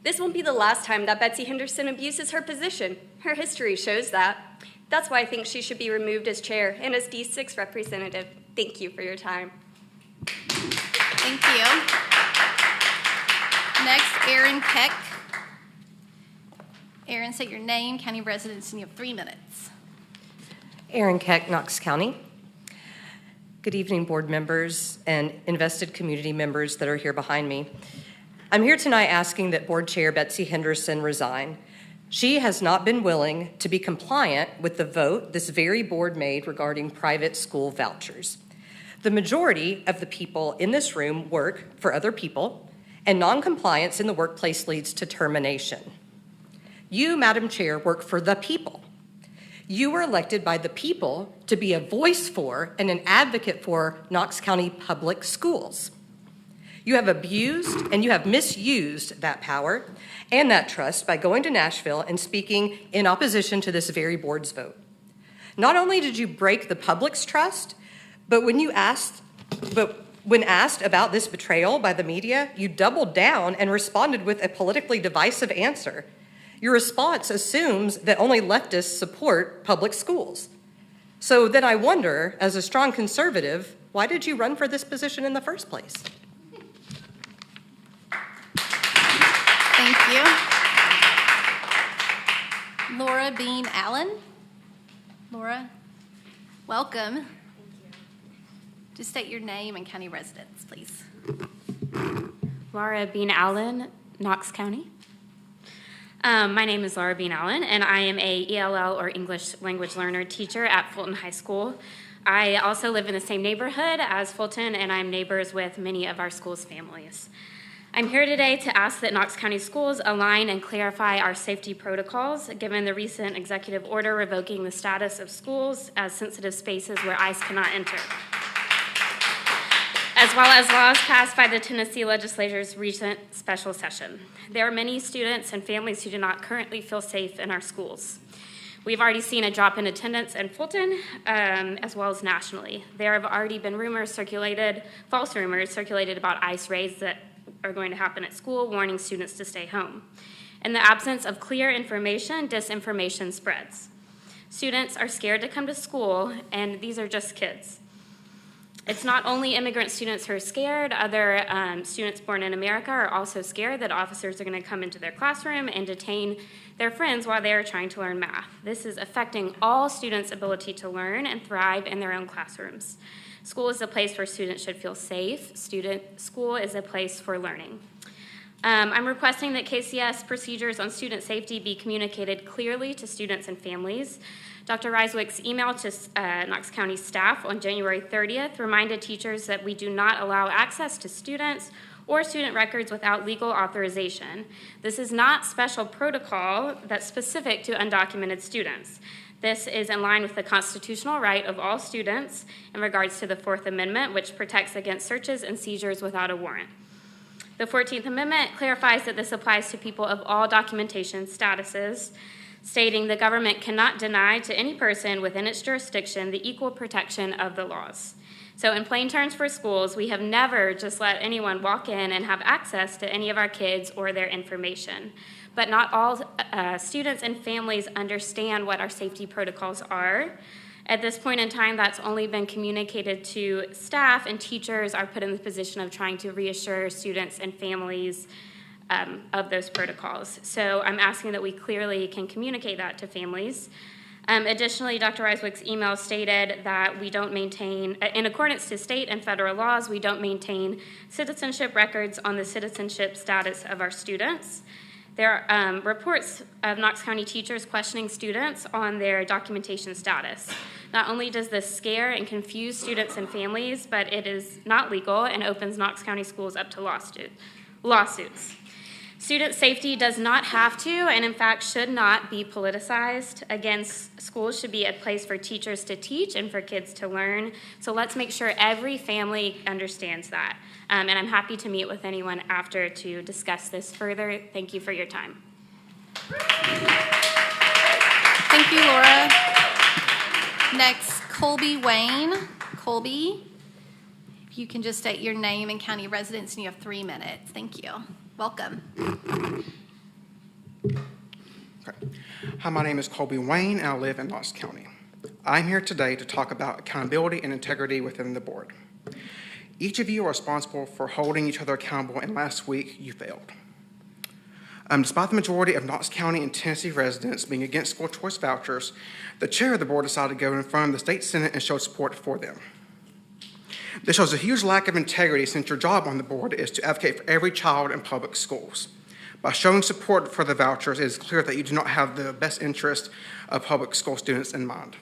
This won't be the last time that Betsy Henderson abuses her position. Her history shows that. That's why I think she should be removed as chair and as D6 representative. Thank you for your time. Thank you. Next, Aaron Keck. Aaron, say your name, county residence, and you have 3 minutes. Aaron Keck, Knox County. Good evening, board members and invested community members that are here behind me. I'm here tonight asking that Board Chair Betsy Henderson resign. She has not been willing to be compliant with the vote this very board made regarding private school vouchers. The majority of the people in this room work for other people, and noncompliance in the workplace leads to termination. You, Madam Chair, work for the people. You were elected by the people to be a voice for and an advocate for Knox County Public Schools. You have abused and you have misused that power and that trust by going to Nashville and speaking in opposition to this very board's vote. Not only did you break the public's trust, but when asked about this betrayal by the media, you doubled down and responded with a politically divisive answer. Your response assumes that only leftists support public schools. So then I wonder, as a strong conservative, why did you run for this position in the first place? Thank you. Laura Bean Allen. Laura, welcome. Thank you. Just state your name and county residence, please. Laura Bean Allen, Knox County. My name is Laura Bean Allen, and I am a ELL or English Language Learner teacher at Fulton High School. I also live in the same neighborhood as Fulton, and I'm neighbors with many of our school's families. I'm here today to ask that Knox County Schools align and clarify our safety protocols, given the recent executive order revoking the status of schools as sensitive spaces where ICE cannot enter, as well as laws passed by the Tennessee Legislature's recent special session. There are many students and families who do not currently feel safe in our schools. We've already seen a drop in attendance in Fulton, as well as nationally. There have already been false rumors circulated about ICE raids that are going to happen at school, warning students to stay home. In the absence of clear information, disinformation spreads. Students are scared to come to school, and these are just kids. It's not only immigrant students who are scared. Other students born in America are also scared that officers are going to come into their classroom and detain their friends while they are trying to learn math. This is affecting all students' ability to learn and thrive in their own classrooms. School is a place where students should feel safe. School is a place for learning. I'm requesting that KCS procedures on student safety be communicated clearly to students and families. Dr. Reiswick's email to Knox County staff on January 30th reminded teachers that we do not allow access to students or student records without legal authorization. This is not special protocol that's specific to undocumented students. This is in line with the constitutional right of all students in regards to the Fourth Amendment, which protects against searches and seizures without a warrant. The 14th Amendment clarifies that this applies to people of all documentation statuses, stating the government cannot deny to any person within its jurisdiction the equal protection of the laws. So in plain terms for schools, we have never just let anyone walk in and have access to any of our kids or their information. But not all students and families understand what our safety protocols are. At this point in time, that's only been communicated to staff, and teachers are put in the position of trying to reassure students and families of those protocols. So I'm asking that we clearly can communicate that to families. Additionally, Dr. Reiswick's email stated that we don't maintain, in accordance to state and federal laws, we don't maintain citizenship records on the citizenship status of our students. There are reports of Knox County teachers questioning students on their documentation status. Not only does this scare and confuse students and families, but it is not legal and opens Knox County schools up to lawsuits. Student safety does not have to, and in fact should not, be politicized. Again, schools should be a place for teachers to teach and for kids to learn. So let's make sure every family understands that. And I'm happy to meet with anyone after to discuss this further. Thank you for your time. Thank you, Laura. Next, Colby Wayne. Colby, if you can just state your name and county residence, and you have 3 minutes. Thank you. Welcome. Okay. Hi, my name is Colby Wayne, and I live in Knox County. I'm here today to talk about accountability and integrity within the board. Each of you are responsible for holding each other accountable, and last week you failed. Despite the majority of Knox County and Tennessee residents being against school choice vouchers, the chair of the board decided to go in front of the state senate and show support for them. This shows a huge lack of integrity, since your job on the board is to advocate for every child in public schools. By showing support for the vouchers, it is clear that you do not have the best interest of public school students in mind.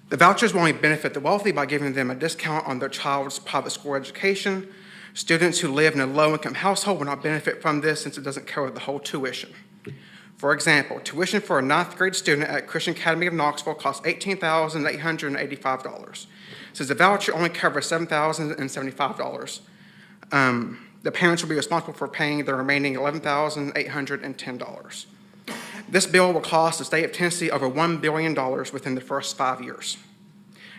The vouchers will only benefit the wealthy by giving them a discount on their child's private school education. Students who live in a low-income household will not benefit from this, since it doesn't cover the whole tuition. For example, tuition for a 9th grade student at Christian Academy of Knoxville costs $18,885. Since the voucher only covers $7,075, the parents will be responsible for paying the remaining $11,810. This bill will cost the state of Tennessee over $1 billion within the first 5 years.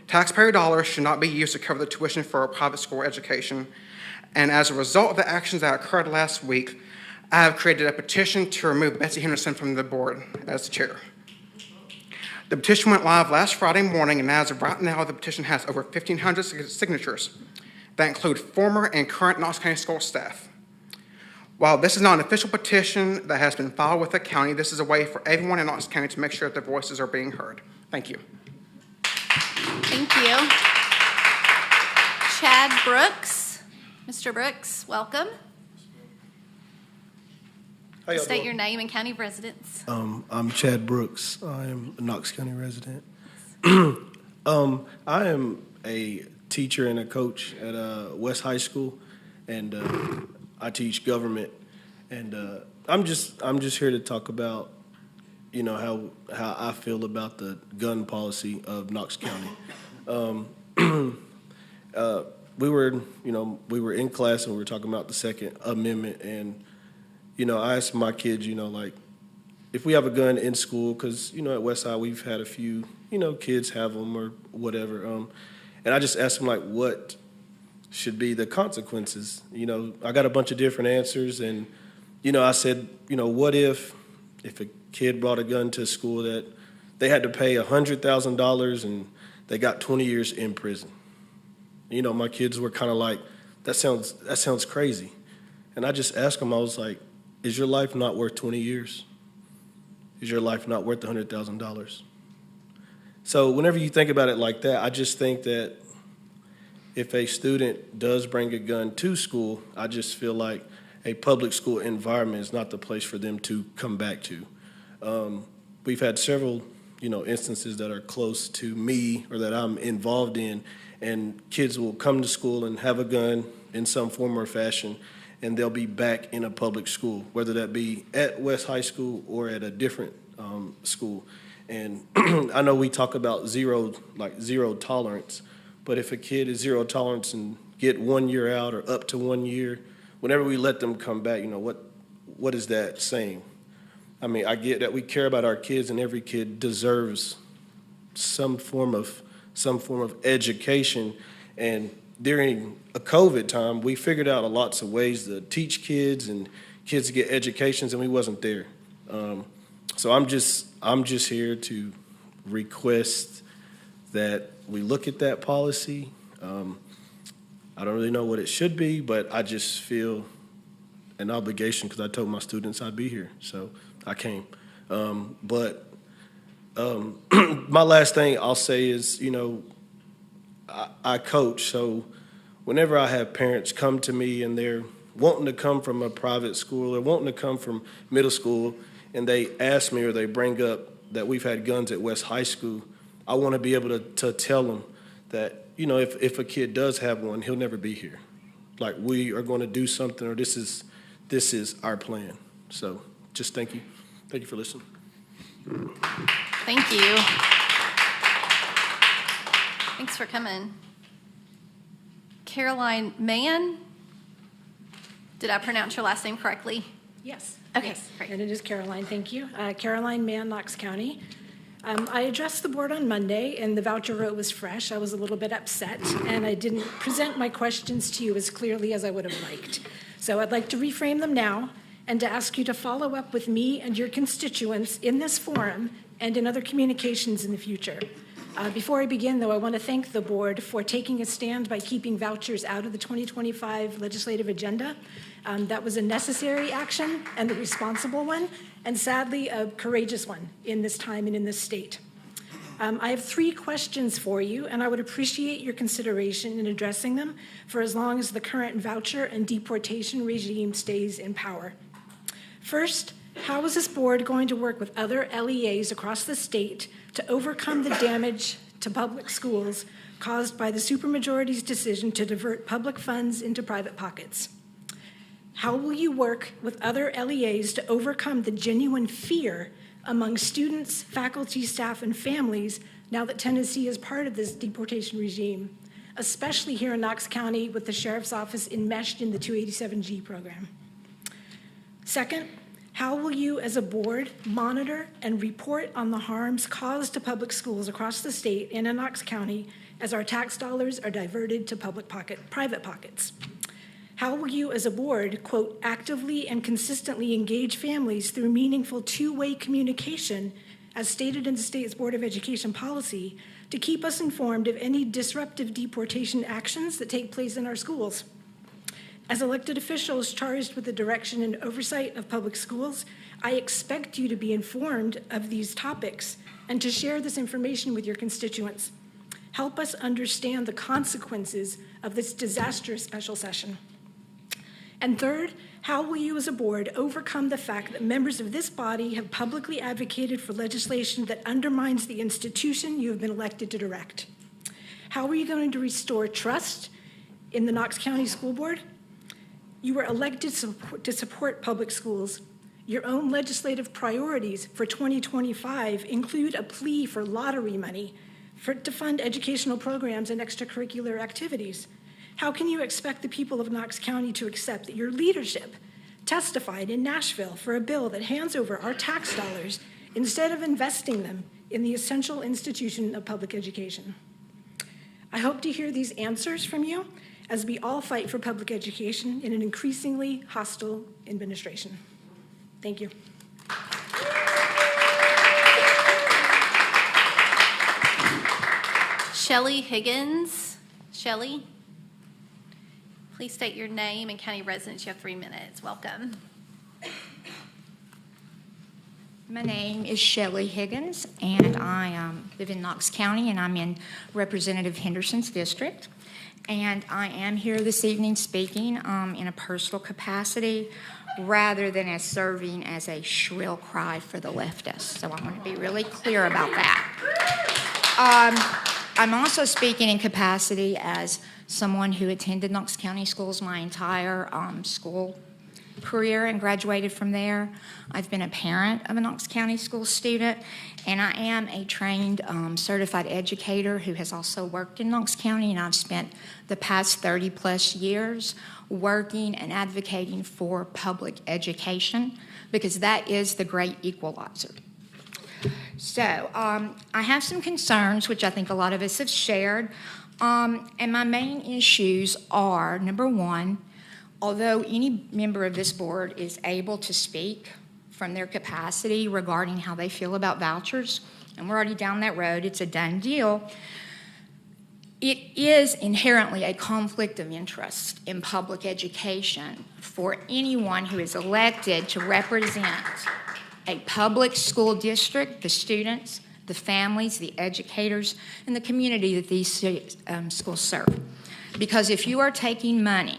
Taxpayer dollars should not be used to cover the tuition for a private school education, and as a result of the actions that occurred last week, I have created a petition to remove Betsy Henderson from the board as the chair. The petition went live last Friday morning, and as of right now, the petition has over 1,500 signatures that include former and current Knox County school staff. While this is not an official petition that has been filed with the county, this is a way for everyone in Knox County to make sure that their voices are being heard. Thank you. Thank you. Chad Brooks. Mr. Brooks, welcome. State your name and county residence. I'm Chad Brooks. I am a Knox County resident. I am a teacher and a coach at West High School, and I teach government. And I'm just here to talk about, how I feel about the gun policy of Knox County. We were in class and we were talking about the Second Amendment, and I asked my kids, if we have a gun in school, because, at Westside we've had a few, kids have them or whatever. And I just asked them, what should be the consequences? I got a bunch of different answers. And, I said, what if a kid brought a gun to school that they had to pay $100,000 and they got 20 years in prison? My kids were kind of like, that sounds crazy. And I just asked them, I was like, is your life not worth 20 years? Is your life not worth $100,000? So whenever you think about it like that, I just think that if a student does bring a gun to school, I just feel like a public school environment is not the place for them to come back to. We've had several, instances that are close to me or that I'm involved in, and kids will come to school and have a gun in some form or fashion, and they'll be back in a public school, whether that be at West High School or at a different school. And I know we talk about zero tolerance, but if a kid is zero tolerance and get 1 year out or up to 1 year, whenever we let them come back, what is that saying? I mean, I get that we care about our kids, and every kid deserves some form of education. And during a COVID time, we figured out lots of ways to teach kids and kids to get educations, and we wasn't there. So I'm just here to request that we look at that policy. I don't really know what it should be, but I just feel an obligation because I told my students I'd be here, so I came. But my last thing I'll say is, I coach, so whenever I have parents come to me and they're wanting to come from a private school or wanting to come from middle school, and they ask me or they bring up that we've had guns at West High School, I want to be able to tell them that, if a kid does have one, he'll never be here. Like, we are going to do something, or this is this is our plan. So just thank you. Thank you for listening. Thank you. Thanks for coming. Caroline Mann, did I pronounce your last name correctly? Yes. Okay, Yes. great. And it is Caroline, thank you. Caroline Mann, Knox County. I addressed the board on Monday, and the voucher vote was fresh. I was a little bit upset, and I didn't present my questions to you as clearly as I would have liked. So I'd like to reframe them now and to ask you to follow up with me and your constituents in this forum and in other communications in the future. Before I begin, though, I want to thank the board for taking a stand by keeping vouchers out of the 2025 legislative agenda. That was a necessary action and a responsible one, and sadly, a courageous one in this time and in this state. I have 3 questions for you, and I would appreciate your consideration in addressing them for as long as the current voucher and deportation regime stays in power. First, how is this board going to work with other LEAs across the state to overcome the damage to public schools caused by the supermajority's decision to divert public funds into private pockets? How will you work with other LEAs to overcome the genuine fear among students, faculty, staff, and families now that Tennessee is part of this deportation regime, especially here in Knox County with the Sheriff's Office enmeshed in the 287G program? Second, how will you as a board monitor and report on the harms caused to public schools across the state and in Knox County as our tax dollars are diverted to private pockets? How will you as a board, quote, actively and consistently engage families through meaningful two-way communication as stated in the state's Board of Education policy to keep us informed of any disruptive deportation actions that take place in our schools? As elected officials charged with the direction and oversight of public schools, I expect you to be informed of these topics and to share this information with your constituents. Help us understand the consequences of this disastrous special session. And third, how will you as a board overcome the fact that members of this body have publicly advocated for legislation that undermines the institution you have been elected to direct? How are you going to restore trust in the Knox County School Board? You were elected to support public schools. Your own legislative priorities for 2025 include a plea for lottery money to fund educational programs and extracurricular activities. How can you expect the people of Knox County to accept that your leadership testified in Nashville for a bill that hands over our tax dollars instead of investing them in the essential institution of public education? I hope to hear these answers from you as we all fight for public education in an increasingly hostile administration. Thank you. Shelley Higgins. Shelley, please state your name and county residence. You have 3 minutes. Welcome. My name is Shelley Higgins, and I live in Knox County, and I'm in Representative Henderson's district. And I am here this evening speaking in a personal capacity rather than as serving as a shrill cry for the leftists. So I want to be really clear about that. I'm also speaking in capacity as someone who attended Knox County schools my entire school career and graduated from there. I've been a parent of a Knox County school student, and I am a trained certified educator who has also worked in Knox County, and I've spent the past 30 plus years working and advocating for public education because that is the great equalizer. So I have some concerns, which I think a lot of us have shared, and my main issues are, number one, although any member of this board is able to speak from their capacity regarding how they feel about vouchers, and we're already down that road, it's a done deal, it is inherently a conflict of interest in public education for anyone who is elected to represent a public school district, the students, the families, the educators, and the community that these schools serve. Because if you are taking money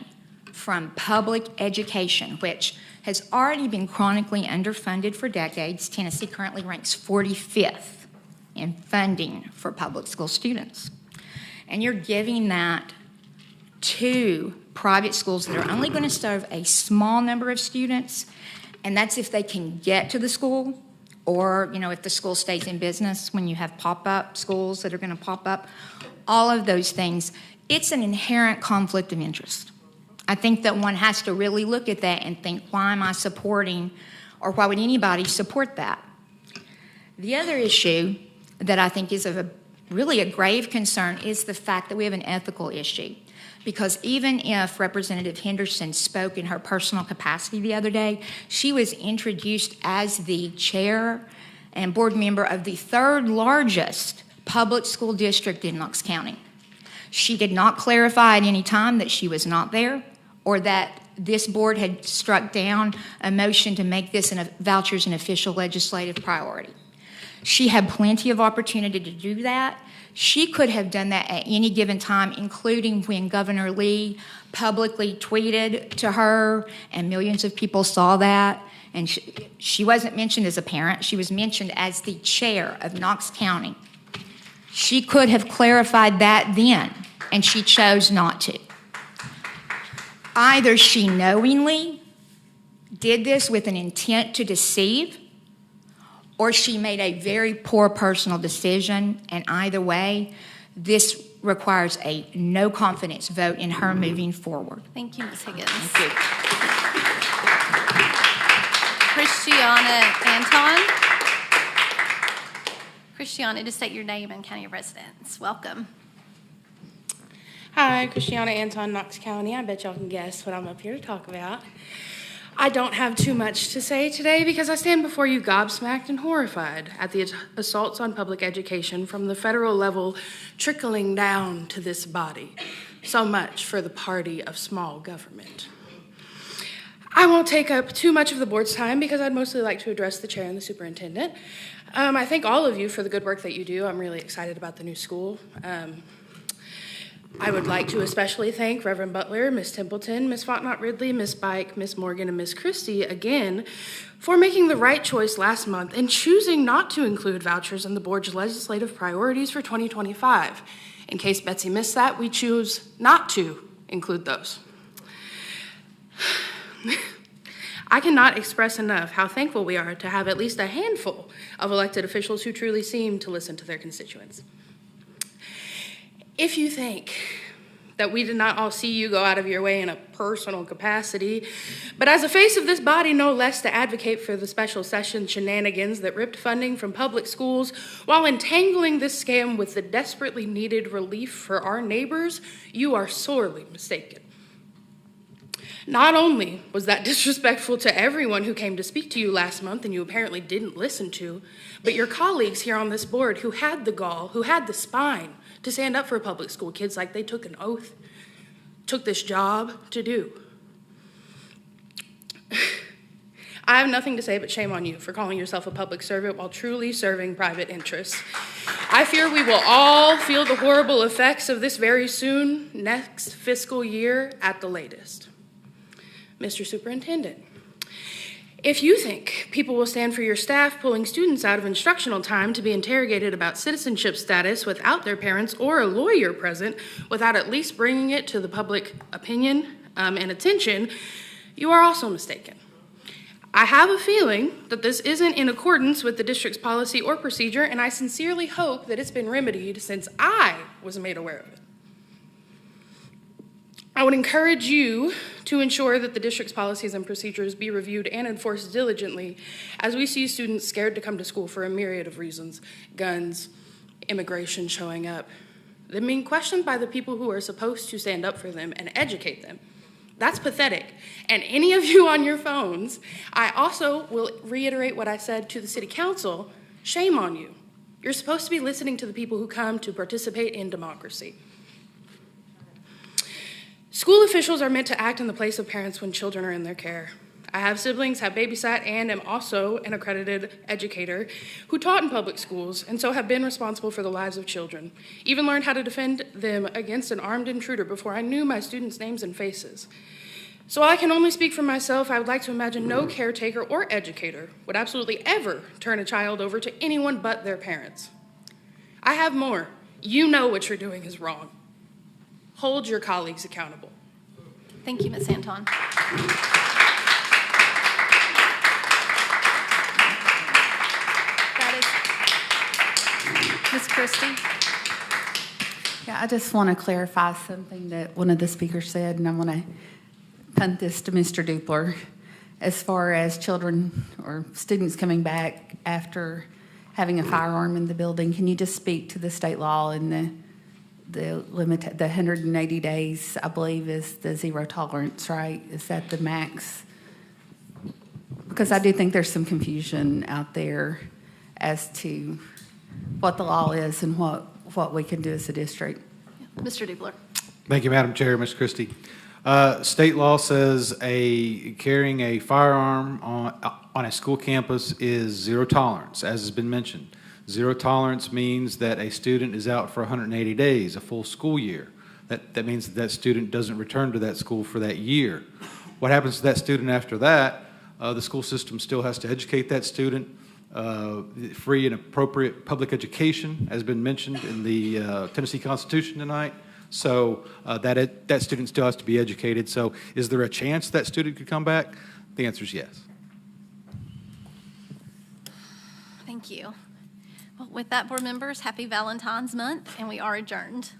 from public education, which has already been chronically underfunded for decades, Tennessee currently ranks 45th in funding for public school students. And you're giving that to private schools that are only going to serve a small number of students, and that's if they can get to the school, or, if the school stays in business, when you have pop-up schools that are going to pop up, all of those things, it's an inherent conflict of interest. I think that one has to really look at that and think, why am I supporting, or why would anybody support that? The other issue that I think is really a grave concern is the fact that we have an ethical issue. Because even if Representative Henderson spoke in her personal capacity the other day, she was introduced as the chair and board member of the third largest public school district in Knox County. She did not clarify at any time that she was not there, or that this board had struck down a motion to make this vouchers an official legislative priority. She had plenty of opportunity to do that. She could have done that at any given time, including when Governor Lee publicly tweeted to her, and millions of people saw that. And she wasn't mentioned as a parent. She was mentioned as the chair of Knox County. She could have clarified that then, and she chose not to. Either she knowingly did this with an intent to deceive, or she made a very poor personal decision, and either way, this requires a no confidence vote in her moving forward. Thank you, Ms. Higgins. Thank you. Christiana Anton. Christiana, just state your name and county of residence. Welcome. Hi, Christiana Anton, Knox County. I bet y'all can guess what I'm up here to talk about. I don't have too much to say today because I stand before you gobsmacked and horrified at the assaults on public education from the federal level trickling down to this body. So much for the party of small government. I won't take up too much of the board's time because I'd mostly like to address the chair and the superintendent. I thank all of you for the good work that you do. I'm really excited about the new school. I would like to especially thank Reverend Butler, Ms. Templeton, Ms. Fontenot-Ridley, Ms. Bike, Ms. Morgan, and Ms. Christie again for making the right choice last month and choosing not to include vouchers in the board's legislative priorities for 2025. In case Betsy missed that, we choose not to include those. I cannot express enough how thankful we are to have at least a handful of elected officials who truly seem to listen to their constituents. If you think that we did not all see you go out of your way in a personal capacity, but as a face of this body, no less to advocate for the special session shenanigans that ripped funding from public schools while entangling this scam with the desperately needed relief for our neighbors, you are sorely mistaken. Not only was that disrespectful to everyone who came to speak to you last month and you apparently didn't listen to, but your colleagues here on this board who had the gall, who had the spine to stand up for public school kids like they took an oath, took this job to do. I have nothing to say but shame on you for calling yourself a public servant while truly serving private interests. I fear we will all feel the horrible effects of this very soon, next fiscal year at the latest. Mr. Superintendent, if you think people will stand for your staff pulling students out of instructional time to be interrogated about citizenship status without their parents or a lawyer present, without at least bringing it to the public opinion and attention, you are also mistaken. I have a feeling that this isn't in accordance with the district's policy or procedure, and I sincerely hope that it's been remedied since I was made aware of it. I would encourage you to ensure that the district's policies and procedures be reviewed and enforced diligently as we see students scared to come to school for a myriad of reasons, guns, immigration showing up, them being questioned by the people who are supposed to stand up for them and educate them. That's pathetic. And any of you on your phones, I also will reiterate what I said to the city council, shame on you. You're supposed to be listening to the people who come to participate in democracy. School officials are meant to act in the place of parents when children are in their care. I have siblings, have babysat, and am also an accredited educator who taught in public schools and so have been responsible for the lives of children. Even learned how to defend them against an armed intruder before I knew my students' names and faces. So while I can only speak for myself, I would like to imagine no caretaker or educator would absolutely ever turn a child over to anyone but their parents. I have more. You know what you're doing is wrong. Hold your colleagues accountable. Thank you, Ms. Anton. Ms. Christie? Yeah, I just want to clarify something that one of the speakers said, and I want to punt this to Mr. Dupler. As far as children or students coming back after having a firearm in the building, can you just speak to the state law and the limit, the 180 days, I believe, is the zero tolerance, right? Is that the max? Because I do think there's some confusion out there as to what the law is and what we can do as a district. Mr. Dubler. Thank you, Madam Chair. Ms. Christie. State law says carrying a firearm on a school campus is zero tolerance, as has been mentioned. Zero tolerance means that a student is out for 180 days, a full school year. That means that student doesn't return to that school for that year. What happens to that student after that? The school system still has to educate that student. Free and appropriate public education has been mentioned in the Tennessee Constitution tonight. So that student still has to be educated. So is there a chance that student could come back? The answer is yes. Thank you. Well, with that, board members, happy Valentine's Month, and we are adjourned.